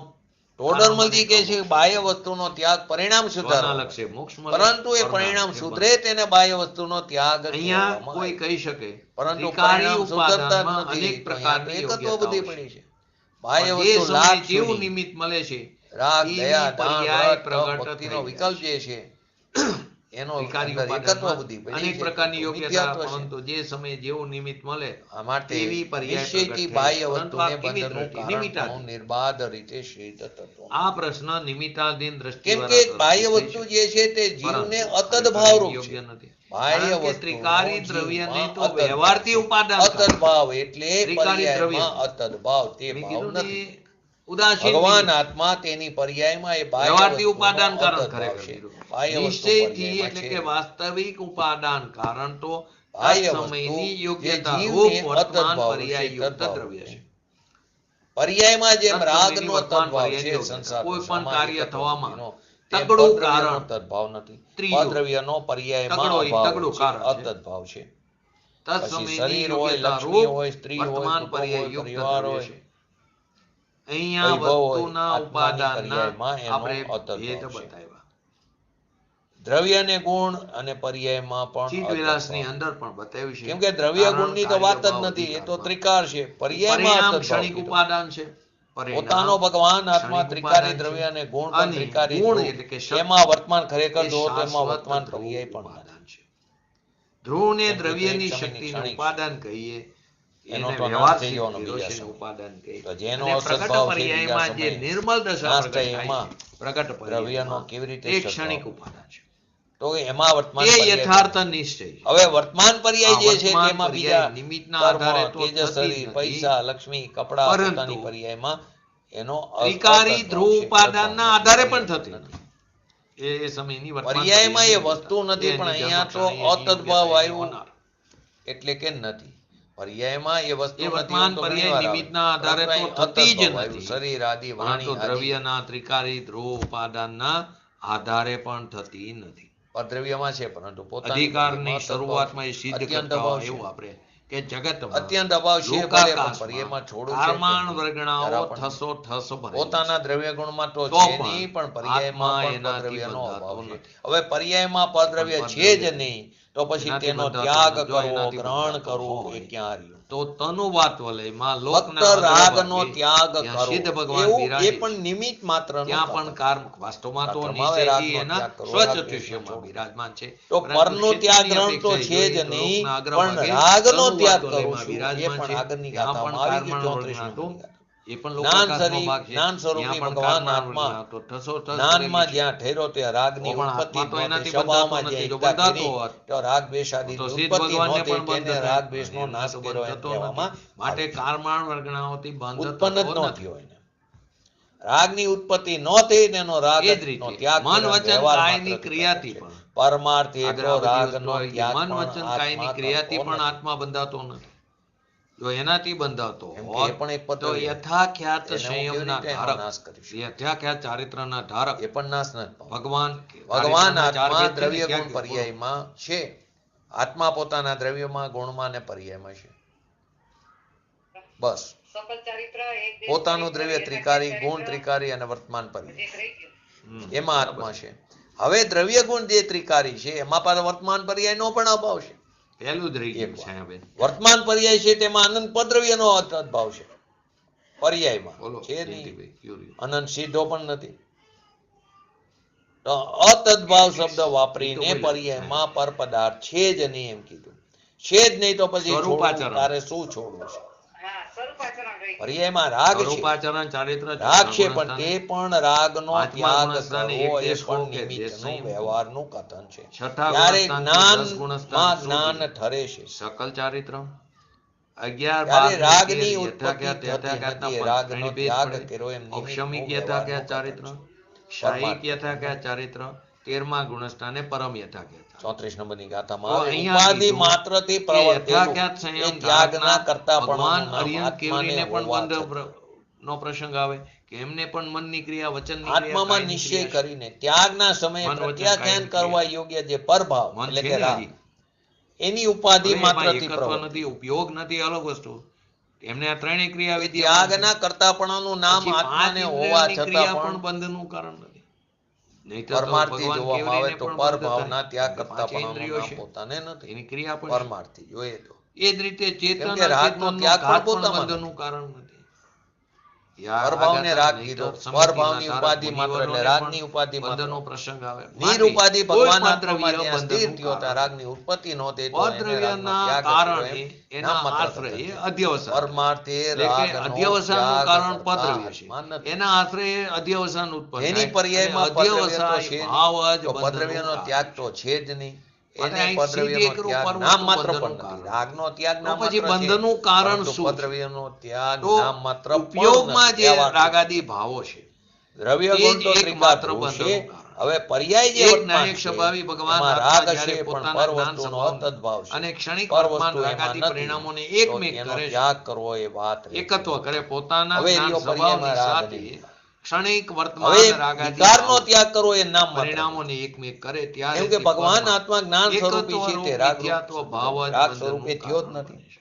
ટોડરમલજી કહે છે બાહ્ય વસ્તુનો ત્યાગ પરિણામ સ્વના સુધારવા લક્ષ્ય માટે. મોક્ષ મળે, પરંતુ એ પરના પરિણામ લક્ષ્ય સુધરે બંધ. તેને બાહ્ય વસ્તુનો ત્યાગ અહીંયા કહેવામાં કોઈ આવે. કહી શકે પરંતુ ત્રિકારી પરિણામ સુધરતા જ ઉપાદાનમાં નથી, અનેક તો અહીંયા તો પ્રકારની એકત્વ યોગ્યતાઓ બુદ્ધિ છે. પડી છે. બાહ્ય પણ જે વસ્તુ સમયે લાભ જેવું સુધી નિમિત્ત મળે છે રાગ, એવી દયા, દાન, પર્યાય વ્રત, તપ, પ્રગટ ભક્તિનો થઈ વિકલ્પ જાય જે છે એનો ત્રિકારી અંદર એકત્વ ઉપાદાનમાં બુદ્ધિ પડી અનેક છે, પ્રકારની તો યોગ્યતા, મિથ્યાત્વ છે. પરંતુ જે સમયે જેવું નિમિત્ત મળે આ માટે એવી પર્યાય પ્રગટ નિશ્ચયથી થઈ બાહ્ય જાય. પરંતુ આ વસ્તુને કેવી બંધનું દ્રષ્ટિ? કારણ નિમિત્તાધીન. પણ નિર્બાધ રીતે સિદ્ધ થતો આ પ્રશ્ન નિમિત્તાધીન દ્રષ્ટિ કેમ કે બાહ્ય વસ્તુ જે છે તે જીવને અતદ ભાવરૂપ છે. યોગ્ય નથી. બાહ્ય કારણ કે વસ્તુનો ત્રિકારી જીવમાં દ્રવ્યને તો અતદ ભાવ વ્યવહારથી છે. ઉપાદાન અતદ કરે. ભાવ એટલે ત્રિકારી પર્યાયમાં દ્રવ્ય. અતદ ભાવ, તે મેં ભાવ કીધું ને, નથી. ઉદાસીન ભગવાન નિમિત્ત. આત્મા તેની પર્યાયમાં એ બાહ્ય વ્યવહારથી વસ્તુનો ઉપાદાન કારણ અતદ ભાવ ખરેખર છે. કીધું. બાહ્ય વસ્તુ નિશ્ચયથી પર્યાયમાં એટલે છે. કે વાસ્તવિક ઉપાદાન કારણ તો બાહ્ય તત્સમયની વસ્તુ યોગ્યતા જે રૂપ જીવને વર્તમાન અતદ્ભાવ પર્યાય છે, યુક્ત તદ્ભાવ દ્રવ્ય છે. છે. પર્યાયમાં જેમ તત્સમયની રાગનો વર્તમાન તદ્ભાવ છે પર્યાયની યોગ્યતા. સંસારનો, કોઈ પણ સામાયિક કાર્ય તત્વ થવામાં બુદ્ધિનો, તેમ તગડું પદ્રવ્યનો કારણ તદ્ભાવ નથી. ત્રીજું. પદ્રવ્યનો પર્યાયમાં તગડો એ અભાવ તગડું છે, કારણ છે. અતદ્ભાવ છે. તત્સમયની શરીર હોય, યોગ્યતા લક્ષ્મી રૂપ હોય, સ્ત્રી હોય, વર્તમાન કુટુંબ પર્યાય હોય, યુક્ત પરિવાર દ્રવ્ય હોય, છે. અહીંયા વૈભવ હોય, વસ્તુના આત્માની ઉપાદાનના પર્યાયમાં એનો આપણે અતદ્ભાવ ભેદ છે. બતાવ્યા. દ્રવ્ય અને ગુણ અને પર્યાયમાં પણ ચિત્તવિલાસની અતદ્ભાવ. અંદર પણ બતાવ્યું છે. કેમ કે દ્રવ્ય કારણ, ગુણની તો કાર્ય, વાત જ ભાવ, નથી, એ તો અધિકાર, ત્રિકાર છે. પર્યાયમાં પરિણામ અતદ્ભાવ ક્ષણિક કીધો. ઉપાદાન છે. પરિણામ પોતાનો ભગવાન આત્મા ક્ષણિક ત્રિકારી ઉપાદાન છે. દ્રવ્ય અને ગુણ પણ અને ત્રિકારી ગુણ ધ્રુવ. એટલે કે શક્તિ એમાં વર્તમાન ખરેખર એ જુઓ તો એમાં શાશ્વત વર્તમાન ધ્રુવ પર્યાય પણ નથી. ઉપાદાન છે. ધ્રુવને કેમ કે દ્રવ્યની એક સમયની શક્તિનું ક્ષણિક ઉપાદાન કહીએ. એનો એને તો નાશ વ્યવહાર થઈ જવાનો સિદ્ધ બીજા કિરોસીન સમયે. ઉપાદાન કહીએ. તો જેનો અને પ્રગટ અસદ્ભાવ છે પર્યાયમાં બીજા જે સમયે નિર્મલ દશા નાશ પ્રગટ થાય થાય એમાં છે, પ્રગટ દ્રવ્યનો પર્યાયમાં કેવી રીતે તે સદ્ભાવ? ક્ષણિક ઉપાદાન છે. તો એમાં વર્તમાન તે પર્યાય યથાર્થ પણ. નિશ્ચય છે. હવે વર્તમાન પર્યાય જે છે વર્તમાન તેમાં પર્યાય બીજા નિમિત્તના કર્મ, આધારે તો થતી જ તેજસ્વી, નથી. પૈસા, લક્ષ્મી, કપડા, પરંતુ પોતાની પર્યાયમાં એનો ત્રિકારી અતદ્ભાવ ધ્રુવ છે. ઉપાદાનના અતદ્ભાવ આધારે નથી. પણ થતી નથી. એ સમયની વર્તમાન પર્યાયમાં એ પર્યાયની વસ્તુ યોગ્યતા. નથી, એની પણ અહીંયા તો જન્મ ક્ષણે એની અતદ્ભાવ યોગ્યતા, એની આવ્યું. હોનાર. એટલે કે નથી. પર્યાયમાં એ વસ્તુ એ નથી, વર્તમાન એવું તો પર્યાય ઘણીવાર આવે. નિમિત્તના આધારે પરંતુ તો અહીં થતી જ અતદ્ભાવ આવ્યું. નથી. શરીર આદિ, વાણી પરંતુ આદિ. દ્રવ્યના ત્રિકારી ધ્રુવ ઉપાદાનના આધારે પણ થતી નથી. અદ્રવ્યમાં છે, પરંતુ પોતાની અધિકારની પર્યાયમાં શરૂઆતમાં એ સિદ્ધ અત્યંત કરતા અભાવ હોય છે. એવું આપણે કે જગતમાં અત્યંત અભાવ છે, ભલે પણ પર્યાયમાં છોડવું છે કારમાણ કે નહીં. વર્ગણાઓ જરા પણ ઠસો ઠસ ભરેલી પોતાના દ્રવ્ય ગુણમાં તો તો છે પણ નહીં, પણ પર્યાયમાં આત્મા પણ એનાથી પદ્રવ્યનો બંધાતો અભાવ છે. નથી. હવે પર્યાયમાં પદ્રવ્ય પણ છે જ પદ્રવ્ય નહીં, તો પછી એનાથી તેનો બંધાતો ત્યાગ નથી. જો કરવો, એનાથી ગ્રહણ બંધાતો કરવું એ હોય ક્યાં રહ્યું? તો તનુવાત વલયમાં ફક્ત લોકના રાગનો અગ્રભાગે ત્યાગ ત્યાં કરવો, સિદ્ધ ભગવાન એવું બિરાજે એ પણ નિમિત્ત માત્રનું ત્યાં પણ કથન. કર્મ વાસ્તવમાં તો શાસ્ત્રમાં નિશ્ચયથી રાગનો એના ત્યાગ કરવો, રાગ દ્વેષને સ્વચતુષ્યમાં છોડવો. બિરાજમાન છે. તો પરંતુ પરનો ત્યાગ ક્ષેત્રની ગ્રહણ તો અપેક્ષાએ છે જ જોઈએ તો નહીં, લોકના પણ અગ્રભાગે રાગનો તનુવાત ત્યાગ વલયમાં કરું છું. એ બિરાજમાન પણ છે. આગળની ત્યાં ગાથામાં પણ આવી ગયું. કારમાણ 34 વર્ગના તો નંબરની ગાથા. એ પણ જ્ઞાન લોકાકાશનો ભાગ છે. જ્ઞાન સ્વરૂપી ત્યાં પણ ભગવાન કારમાણ આત્મા વર્ગના તો ઠસો ઠસ જ્ઞાનમાં ભરેલી છે. જ્યાં ઠેરો ત્યાં રાગની તો પણ ઉત્પત્તિ આત્મા તો નહોતી. એનાથી સ્વભાવમાં બંધાતો જે નથી. જો એકતા બંધાતો કરી, હોત તો રાગ દ્વેષ આદિની તો સિદ્ધ ઉત્પત્તિ ભગવાનને નહોતી. પણ બંધ તેને થાય. રાગ દ્વેષનો એમને નાશ તો કર્યો બંધ એમ થતો કહેવામાં નથી. માટે આવે છે. કારમાણ વર્ગણાઓથી બંધ ઉત્પન્ન જ થતો ન નથી. થયો એને. રાગની ઉત્પત્તિ ન થઈ, તેનો રાગ એ જ રીતે નો ત્યાગ મન કર્યો. વચન વ્યવહાર કાયની માત્રથી ક્રિયાથી કરે છે. પણ પરમાર્થ એ આગળ તો આ બધી રાગનો વસ્તુ આવી ગઈ. ત્યાગ મન પણ વચન કાયની આત્મા ક્રિયાથી કરતો પણ નથી. આત્મા બંધાતો નથી. જો એનાથી બંધાતો કેમ કે હોત એ પણ એક તો પદ્ધતિ. યથાખ્યાત એને હું કેવી સંયમના રીતે એનો ધારક, નાશ કરીશ? યથાખ્યાત ચારિત્રના ધારક એ પણ નાશ નથી પામતો. ભગવાન ભગવાન ચારિત્રના ચાર આત્મા ભેદ છે ને, દ્રવ્ય ક્યાં ગુણ ગયો? બોલો. પર્યાયમાં છે. આત્મા પોતાના દ્રવ્યમાં, ગુણમાં ને પર્યાયમાં છે. બસ. પોતાનું દ્રવ્ય ત્રિકારી, ગુણ ત્રિકારી અને વર્તમાન પર્યાય, એમાં આત્મા છે. હવે દ્રવ્ય ગુણ જે ત્રિકારી છે, એમાં પાછો વર્તમાન પર્યાયનો પણ અભાવ છે. પહેલું જ રહી ગયું છે બેન. વર્તમાન પર્યાય છે, તેમાં અનંત પદ્રવ્યનો અભાવ છે. પર્યાયમાં બોલો છે નહીં. જયંતિભાઈ, કયો રહ્યો? અનંત સીધો પણ નથી. તો અતદ્ભાવ શબ્દ વાપરીને પર્યાયમાં પર પદાર્થ છે જ નહીં એમ કીધું. છે જ નહીં તો પછી છોડવું, સ્વરૂપાચરણ. તારે શું છોડવું છે? પર્યાયમાં રાગ છે. સ્વરૂપાચરણ ચારિત્ર રાગ છે, પણ તે પણ રાગનો પાંચમા ત્યાગ ગુણસ્થાને કરવો એક એ દેશ પણ કહો કે નિમિત્તનું, દેશની વ્યવહારનું કથન છે. છઠ્ઠા ત્યારે ગુણસ્થાનથી 10 ગુણસ્થાન જ્ઞાન સુધી ઠરે છે. સકલ ચારિત્ર 11 ત્યારે 12 રાગની 13 ઉત્પત્તિ યથાખ્યાત થતી નથી. યથાખ્યાતના રાગનો ત્રણ ભેદ ત્યાગ પડે. કર્યો એમ નિમિત્તનું, ઔક્ષમિક વ્યવહારનું યથાખ્યાત કથન ચારિત્ર, છે. શાહિક યથાખ્યાત ચારિત્ર, 13મા ગુણસ્થાને પરમ યથાખ્યાત. 34 નંબરની ગાથામાં તો આવે, અહીંયા ઉપાધિ કીધું માત્રથી કે પ્રવર્તેલું યથાખ્યાત એ સંયમ ત્યાગના ધારકના કરતાપણાનું ભગવાન નામ અરિહંત આત્માને કેવરીને પણ હોવા બંધ છતાં. નો પ્રસંગ આવે કે એમને પણ મનની ક્રિયા, વચનની ક્રિયા, આત્મામાં કાયની નિશ્ચય ક્રિયા કરીને ત્યાગના સમયે મન, વચન, પ્રત્યાખ્યાન કાયની કરવા યોગ્ય જે પરભાવ મન એટલે છે કે ને રાગ, હજી. એની ઉપાધિ હવે એમાં માત્રથી એકત્વ પ્રવર્તે. નથી, ઉપયોગ નથી, અલગ વસ્તુ. એમને આ ત્રણેય ક્રિયા વિધિ ત્યાગના કરતાપણાનું નામ પછી પાંચ આત્માને હોવા ઇન્દ્રિયોની છતાં ક્રિયા પણ પણ બંધનું કારણ નથી. નહીંતર તો પરમાર્થી ભગવાન જોવામાં આવે કેવરીને તો પણ બંધ પરભાવના થાય. ત્યાગ પાંચે કરતાપણાનું ઇન્દ્રિયો નામ છે, પોતાને નથી. એની ક્રિયા પણ છે. પરમાર્થી જોઈએ તો એ જ રીતે ચેતન કેમ કે રાગનો અચેતનનો ત્યાગ પણ ઘાત પણ પોતામાં બંધનનું કારણ નથી. પરભાવને રાગ નહીં કીધો. તો સમિતિના પરભાવની ધારક ઉપાધિ માત્ર એટલે મુનિવરોને રાગની પણ ઉપાધિ માત્ર. બંધનનો પ્રસંગ આવે. નિરુપાધિ કોઈ ભગવાન પણ આત્મામાં દ્રવ્ય જ્યાં સ્થિર બંધનનું થયો ત્યાં કારણ. રાગની ઉત્પત્તિ નહોતી તો એને રાગનો અદ્રવ્યના ત્યાગ કર્યો કારણે એમ એના નામ માત્ર આશ્રય કથન છે. અધ્યવસાન. પરમાર્થે એટલે કે રાગનો અધ્યવસાનનું ત્યાગ કારણ કરતા પદ્રવ્ય છે. આત્મા નથી. એના આશ્રય અધ્યવસાન ઉત્પન્ન એની થાય. પર્યાયમાં અને પદ્રવ્ય તો અધ્યવસાય છે ભાવ જ નહીં. તો બંધનનું પદ્રવ્યનો કારણ ત્યાગ છે. તો છે જ નહીં. માટે એને અહીં પદ્રવ્યનો સીધી એકરૂપ ત્યાગ પરમાણુ નામ માત્ર બંધનનું પણ નથી. કારણ. રાગનો ત્યાગ તો નામ પછી માત્ર છે. બંધનનું કારણ પરંતુ શું છે? પદ્રવ્યનો ત્યાગ તો નામ માત્ર પણ ઉપયોગમાં નથી. જે વ્યવહાર રાગાદી ભાવો છે દ્રવ્ય તે ગુણ જ તો એકમાત્ર ત્રિકાળ બંધનનું છે. કારણ. હવે પર્યાય જે એક વર્તમાન ન્યાયિક છે, સ્વભાવી ભગવાન એમાં આત્મા રાગ જ્યારે છે, પણ પોતાના પર જ્ઞાન વસ્તુનો સ્વભાવને અતદ્ભાવ છે. અને ક્ષણિક પર વર્તમાન વસ્તુ એમાં રાગાદી નથી. પરિણામોને તો એકમેક એનો કરે છે. ત્યાગ કરવો એ વાત રહી. એકત્વ કરે પોતાના હવે જ્ઞાન એનો સ્વભાવની પર્યાયમાં રાગ સાથે નહીં. ક્ષણિક હવે વર્તમાન રાગાદી વિકારનો ભાવ ત્યાગ કરવો એ નામ માત્ર પરિણામોને એકમેક કરે ત્યારે કેમ કે તે ભગવાન પરમાં આત્મા જ્ઞાન સ્વરૂપી છે તે રાગ મિથ્યાત્વ ભાવ જ રાગ બંધનનું સ્વરૂપે થયો જ કારણ નથી. બને છે.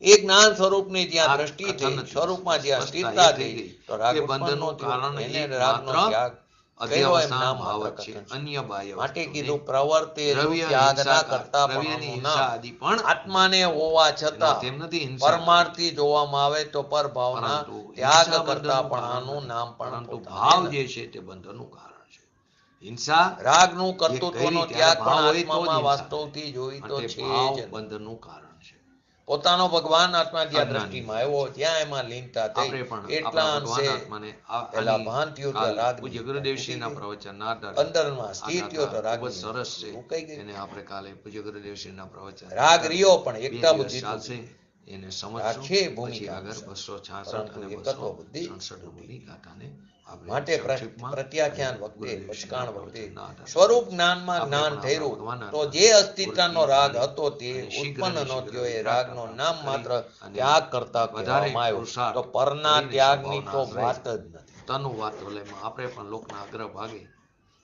એ જ્ઞાન સ્વરૂપની જ્યાં આ દ્રષ્ટિ કથન થઈ, હતી, સ્વરૂપમાં જ્યાં સ્પષ્ટતા સ્થિરતા એ થઈ થઈ, ગઈ તો રાગ કે ઉત્પન્ન બંધનનું ન થયો. કારણ એને એક રાગનો માત્ર ત્યાગ કર્યો એમ અધ્યવસાન નામ ભાવ માત્ર જ છે. કથન છે. અન્ય બાહ્ય માટે વસ્તુને કીધું પ્રવર્તે દ્રવ્ય ત્યાગ ના હિંસા કરતા દ્રવ્યની પણ હિંસા આદિ પણ આત્માને હોવા એનો છતાં તેમ નથી હિંસા પરમાર્થી જોવામાં આવે તો પરભાવના પરંતુ ત્યાગ હિંસા કરતા બંધનનું પણ કારણ આનું નથી. નામ પણ પરંતુ પોતાને ભાવ નથી. જે છે તે બંધનનું કારણ છે. હિંસા રાગનું એ કર્તૃત્વનો કરી ત્યાગ ત્યારે પણ ભાવ હોય તો જ આત્મામાં હિંસા વાસ્તવથી જોઈ તો માટે છે ભાવ જ નહીં. બંધનનું કારણ છે. પોતાનો ભગવાન આત્મા જ્યાં અજ્ઞાની દ્રષ્ટિમાં આવ્યો ત્યાં એમાં લીનતા થઈ આપણે પણ એટલા આપણા અંશે ભગવાન આત્માને પેલા આની ભાન થયું કાલ ત્યાં રાગ પૂજ્ય ગુરુદેવશ્રીના પ્રવચનના આધારે અંદરમાં આ સ્થિર થયો તો ગાથા રાગ ખૂબ જ સરસ છે. ઉકાઈ ગઈ. એને આપણે કાલે પૂજ્ય ગુરુદેવશ્રીના પ્રવચન રાગ રહ્યો પણ એકતા બે દિવસ બુદ્ધિ ચાલશે. એને રાગ સમજશું. છે પછી ભૂમિકા આગળ 266 પરંતુ અને એકત્વ બુદ્ધિ 267 નંબરની ગાથાને આપણે માટે સંક્ષિપ્તમાં પ્રત્યાખ્યાન અને વખતે ગુરુદેવશ્રીના પચકાણ વખતે પ્રવચનના આધારે સ્વરૂપ જ્ઞાનમાં આપણે જ્ઞાન પણ થયું આપણા ભગવાન તો આત્માને જે અસ્તિત્વનો પૂરતી રાગ જાણી હતો તે અને શીઘ્ર ઉત્પન્ન ને ન શીઘ્ર થયો. એ વિતરાગ રાગનો પ્રાપ્ત નામ કરી માત્ર અને ત્યાગ કરતા વધારે કહેવામાં આવ્યો. પુરુષાર્થ તો પરના કરીને ત્યાગની તો સંભાવના વાત જ નથી. તનુ વાત્રલયમાં આપણે પણ લોકના અગ્ર ભાગે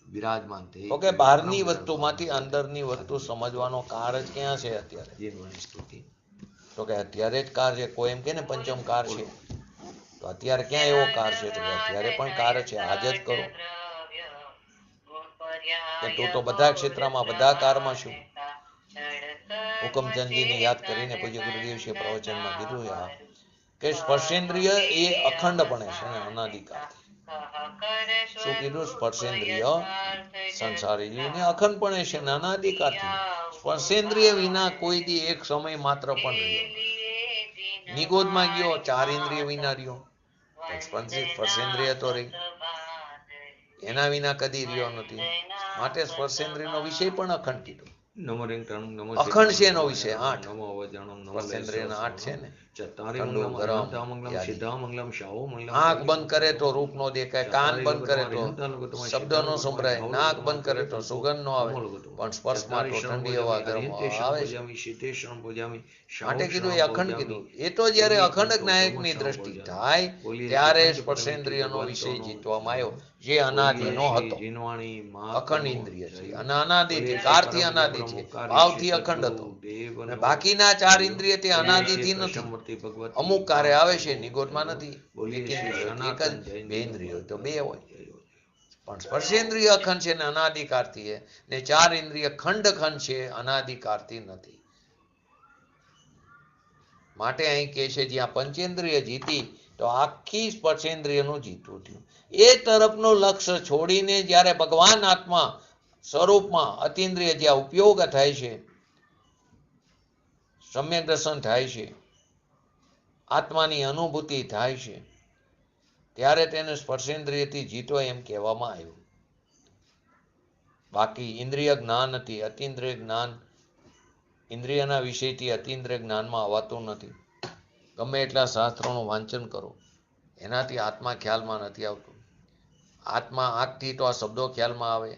બિરાજમાન થઈ તો કે એવી બહારની પરમ વસ્તુમાંથી વિરાજમાન અંદરની વસ્તુ આદિ સમજવાનો કાર જ ક્યાં છે અત્યારે? જીવનની સ્તુતિ. તો કે અત્યારે જ કાર છે. કોઈ એમ કે ને પંચમ કાર છે, તો અત્યારે ક્યાં એવો કાર છે? તો કે અત્યારે પણ કાર છે. આજ જ કરો કે તું તો બધા ક્ષેત્રમાં બધા કારમાં શું? હુકમચંદજીને યાદ કરીને પૂજ્ય ગુરુદેવશ્રીએ પ્રવચનમાં કીધું કે સ્પર્શેન્દ્રિય એ અખંડપણે છે ને અનાદિકાળથી. શું કીધું? સ્પર્શેન્દ્રિય સંસારી જીવને અખંડપણે છે ને અનાદિકાળથી. સ્પર્શેન્દ્રિય વિના કોઈ દી એક સમય માત્ર પણ રહ્યો નથી. નિગોદમાં ગયો 4 ઇન્દ્રિય વિના રહ્યો, પણ સ્પર્શેન્દ્રિય તો રહી, એના વિના કદી રહ્યો નથી. માટે સ્પર્શેન્દ્રિયનો વિષય પણ અખંડ કીધો. નમો રિંગટણ, નમો અખંડ છે એનો નમો વિષય 8. નમો અવજણમ, નમો સ્પર્શેન્દ્રિયના 8 છે ને. ચત્તારી ઠંડુ, મંગલમ, ગરમ, અનંતા મંગલમ, યાદી. સિદ્ધા મંગલમ, શાહો મંગલમ. આંખ બંધ કરે તો રૂપ નો દેખાય, કાન બંધ કરે તો શબ્દ નો સંભળાય, નાક બંધ કરે તો સુગંધ નો આવે, પણ સ્પર્શમાં તો ઠંડી હવા, ગરમ હવા આવે છે. માટે કીધું એ અખંડ કીધું. એ તો જ્યારે અખંડ જ્ઞાયકની દ્રષ્ટિ થાય ત્યારે સ્પર્શેન્દ્રિયનો વિષય જીતવામાં આવ્યો, જે અનાદિનો હતો. અખંડ ઇન્દ્રિય છે અને અનાદિથી, કારથી અનાદિ છે, ભાવથી અખંડ હતો. અને બાકીના 4 ઇન્દ્રિય તે અનાદિથી નથી. અમુક કારે આવે છે, નિગોદમાં નથી. એક ઇન્દ્રિય એક જ, 2 ઇન્દ્રિયો તો 2 હોય. પણ સ્પર્શેન્દ્રિય અખંડ છે ને અનાદિકાળથી છે, ને 4 ઇન્દ્રિય ખંડ છે, અનાદિકાળથી નથી. માટે અહીં કહે છે જ્યાં પંચેન્દ્રિય જીતી તો આખી સ્પર્શેન્દ્રિયનું જીતવું થયું. એ તરફનું લક્ષ્ય છોડીને જ્યારે ભગવાન આત્મા સ્વરૂપમાં અતિન્દ્રિય જ્યાં ઉપયોગ થાય છે, સમ્યક દર્શન થાય છે, આત્માની અનુભૂતિ થાય છે, ત્યારે તેને સ્પર્શેન્દ્રિયથી જીતો એમ કહેવામાં આવ્યું. બાકી ઇન્દ્રિય જ્ઞાન નથી. અતિન્દ્રિય જ્ઞાન ઇન્દ્રિયના વિષયથી અતિન્દ્રિય જ્ઞાનમાં આવતું નથી. ગમે એટલા શાસ્ત્રોનું વાંચન કરો, એનાથી આત્મા ખ્યાલમાં નથી આવતું. આત્મા આંખથી તો આ શબ્દો ખ્યાલમાં આવે,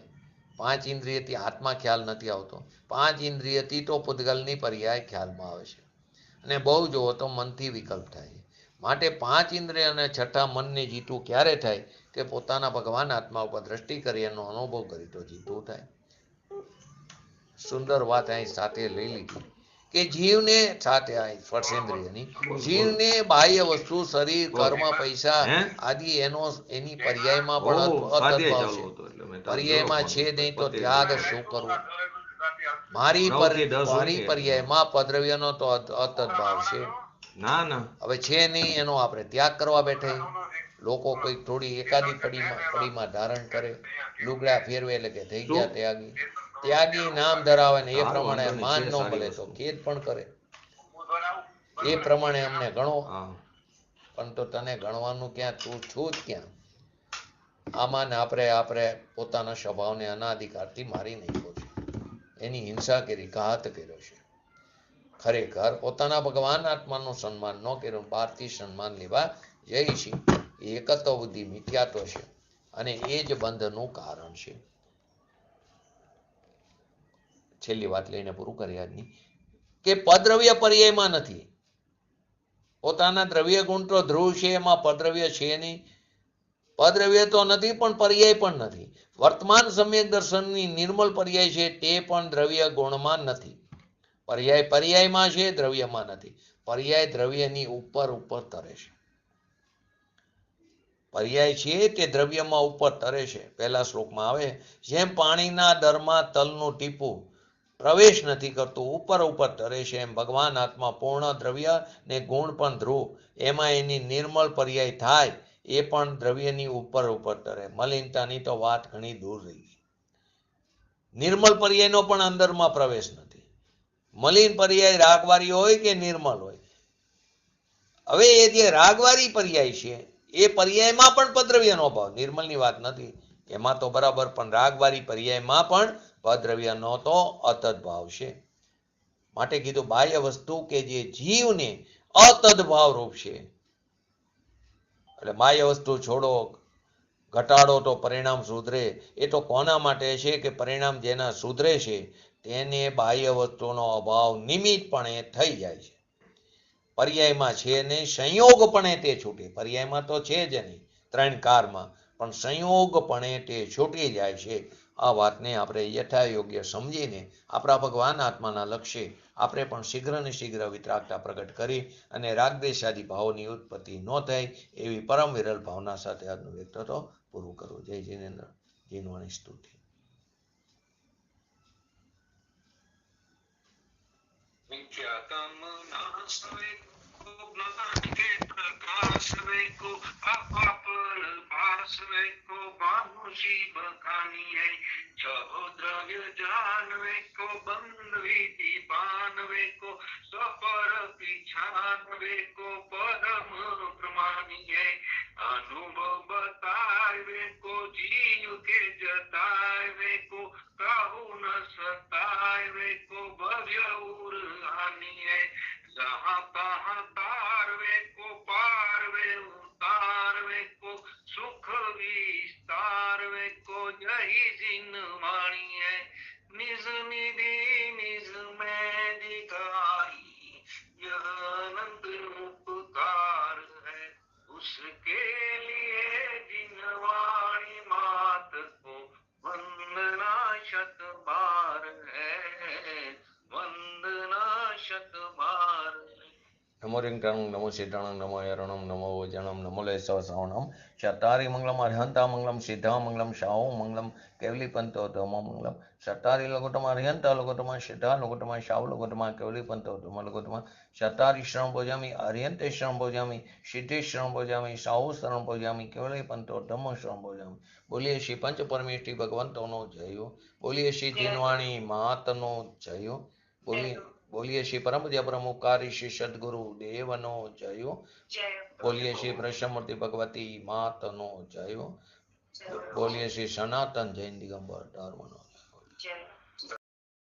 5 ઇન્દ્રિયથી આત્મા ખ્યાલ નથી આવતો. 5 ઇન્દ્રિયથી તો પૂતગલની પર્યાય ખ્યાલમાં આવે છે, અને બહુ જોવો તો મનથી વિકલ્પ થાય છે. માટે 5 ઇન્દ્રિય અને છઠ્ઠા મનને જીતવું ક્યારે થાય? કે પોતાના ભગવાન આત્મા ઉપર દ્રષ્ટિ કરી એનો અનુભવ કરી તો જીતવું થાય. સુંદર વાત અહીં સાથે લઈ લીધી કે જીવને સાથે અહીં સ્પર્શેન્દ્રિયની જીવને બાહ્ય વસ્તુ, શરીર, કર્મ, પૈસા આદિ એની પર્યાયમાં પણ અતદ્ભાવ છે. પર્યાયમાં છે નહીં તો ત્યાગ શું કરવું? મારી પર્યાયમાં પદ્રવ્યનો તો અતદ્ભાવ છે. ના ના હવે છે નહીં, એનો આપણે ત્યાગ કરવા બેઠા. લોકો કોઈ થોડી એકાદી પડીમાં ધારણ કરે, લુગડા ફેરવે એટલે કે થઈ ગયા ત્યાગી. ત્યાગી નામ ધરાવે ને એ પ્રમાણે માન ન મળે તો ખેદ પણ કરે. એ પ્રમાણે અમને ગણો, પણ તો તને ગણવાનું ક્યાં? તું છું જ ક્યાં? આમાં ને આપણે પોતાના સ્વભાવને અનાધિકારથી મારી નાખ્યો છે, એની હિંસા કરી, ઘાત કર્યો છે. ખરેખર પોતાના ભગવાન આત્માનું સન્માન ન કર્યું, બહારથી સન્માન લેવા જઈ છે. એ એકત્વ બુદ્ધિ મિથ્યાત્વ છે, અને એ જ બંધનું કારણ છે. છેલ્લી વાત લઈને પૂરું કરી આજની, કે પદ્રવ્ય પર્યાયમાં નથી. પોતાના દ્રવ્ય ગુણ તો ધ્રુવ છે, એમાં પદ્રવ્ય છે નહીં. પદ્રવ્ય તો નથી પણ પર્યાય પણ નથી. વર્તમાન સમ્યક દર્શનની નિર્મલ પર્યાય છે તે પણ દ્રવ્ય ગુણમાં નથી. પર્યાય પર્યાયમાં છે, દ્રવ્યમાં નથી. પર્યાય દ્રવ્યની ઉપર ઉપર તરે છે. પર્યાય છે તે દ્રવ્યમાં ઉપર તરે છે. પહેલા શ્લોકમાં આવે, જેમ પાણીના દરમાં તલનું ટીપું પ્રવેશ નથી કરતું, ઉપર ઉપર તરે છે, એમ ભગવાન આત્મા પૂર્ણ દ્રવ્ય ને ગુણ પણ ધ્રુવ, એમાં એની નિર્મળ પર્યાય થાય એ પણ દ્રવ્યની ઉપર ઉપર તરે. મલિનતાની તો વાત ઘણી દૂર રહી ગઈ. નિર્મળ પર્યાયનો પણ અંદરમાં પ્રવેશ નથી. મલિન પર્યાય રાગવારી હોય કે નિર્મળ હોય. હવે એ જે રાગવારી પર્યાય છે એ પર્યાયમાં પણ પદ્રવ્યનો ભાવ, નિર્મલની વાત નથી એમાં તો બરાબર, પણ રાગવારી પર્યાયમાં પણ પદ્રવ્યનો તો અતદ્ભાવ છે. માટે કીધું બાહ્ય વસ્તુ કે જે જીવને અતદ્ભાવ રૂપ છે. એટલે બાહ્ય વસ્તુ છોડો, ઘટાડો તો પરિણામ સુધરે. એ તો કોના માટે છે કે પરિણામ જેના સુધરે છે તેને બાહ્ય વસ્તુનો અભાવ નિમિત્તપણે થઈ જાય છે. પર્યાયમાં છે નહીં, સંયોગપણે તે છૂટે. પર્યાયમાં તો છે જ નહીં, 3 કારમાં, પણ સંયોગપણે તે છૂટી જાય છે. આ વાતને આપણે યથાયોગ્ય સમજીને આપણા ભગવાન આત્માના લક્ષ્ય આપણે પણ શીઘ્ર ને શીઘ્ર વિતરાગતા પ્રગટ કરી અને રાગદ્વેષાદી ભાવોની ઉત્પત્તિ ન થાય એવી પરમ વિરલ ભાવના સાથે આજનું વ્યક્તિત્વ પૂરું કરવું. જય જિનેન્દ્ર. જીનવાણી સ્તુતિ. નમો રિંગટાણું નમો સિદ્ધાણું નમો હરણમ નમો વજણમ નમો લેસવ શ્રવણમ શતારી મંગલમ અર્હંતા મંગલમ સિદ્ધા મંગલમ શાહુ મંગલમ કેવલી પંતો ધમ મંગલમ શતારી લઘુત્તમા અર્હંતા લઘુત્તમા સિદ્ધા લઘુત્તમા શાહુ લઘુત્તમા કેવલી પંતો ધમ લઘુત્તમા શતારી શરણ ભોજામી અર્હંતે શરણ ભોજામી સિદ્ધે શરણ ભોજામી શાહુ શરણ ભોજામી કેવલી પંતો ધમ શરણ ભોજામી. બોલીએ શ્રી પંચ પરમેષ્ઠી ભગવંતોનો જયો. બોલીએ શ્રી જીનવાણી માતનો જયો. બોલીએ શ્રી પરમ પૂજ્ય પ્રમુખારી શ્રી સદગુરુ દેવનો જયો. બોલીએ શ્રી પ્રસમૂર્તિ ભગવતી માતનો જયો. બોલીએ શ્રી સનાતન જૈન દિગંબર ધર્મનો જય.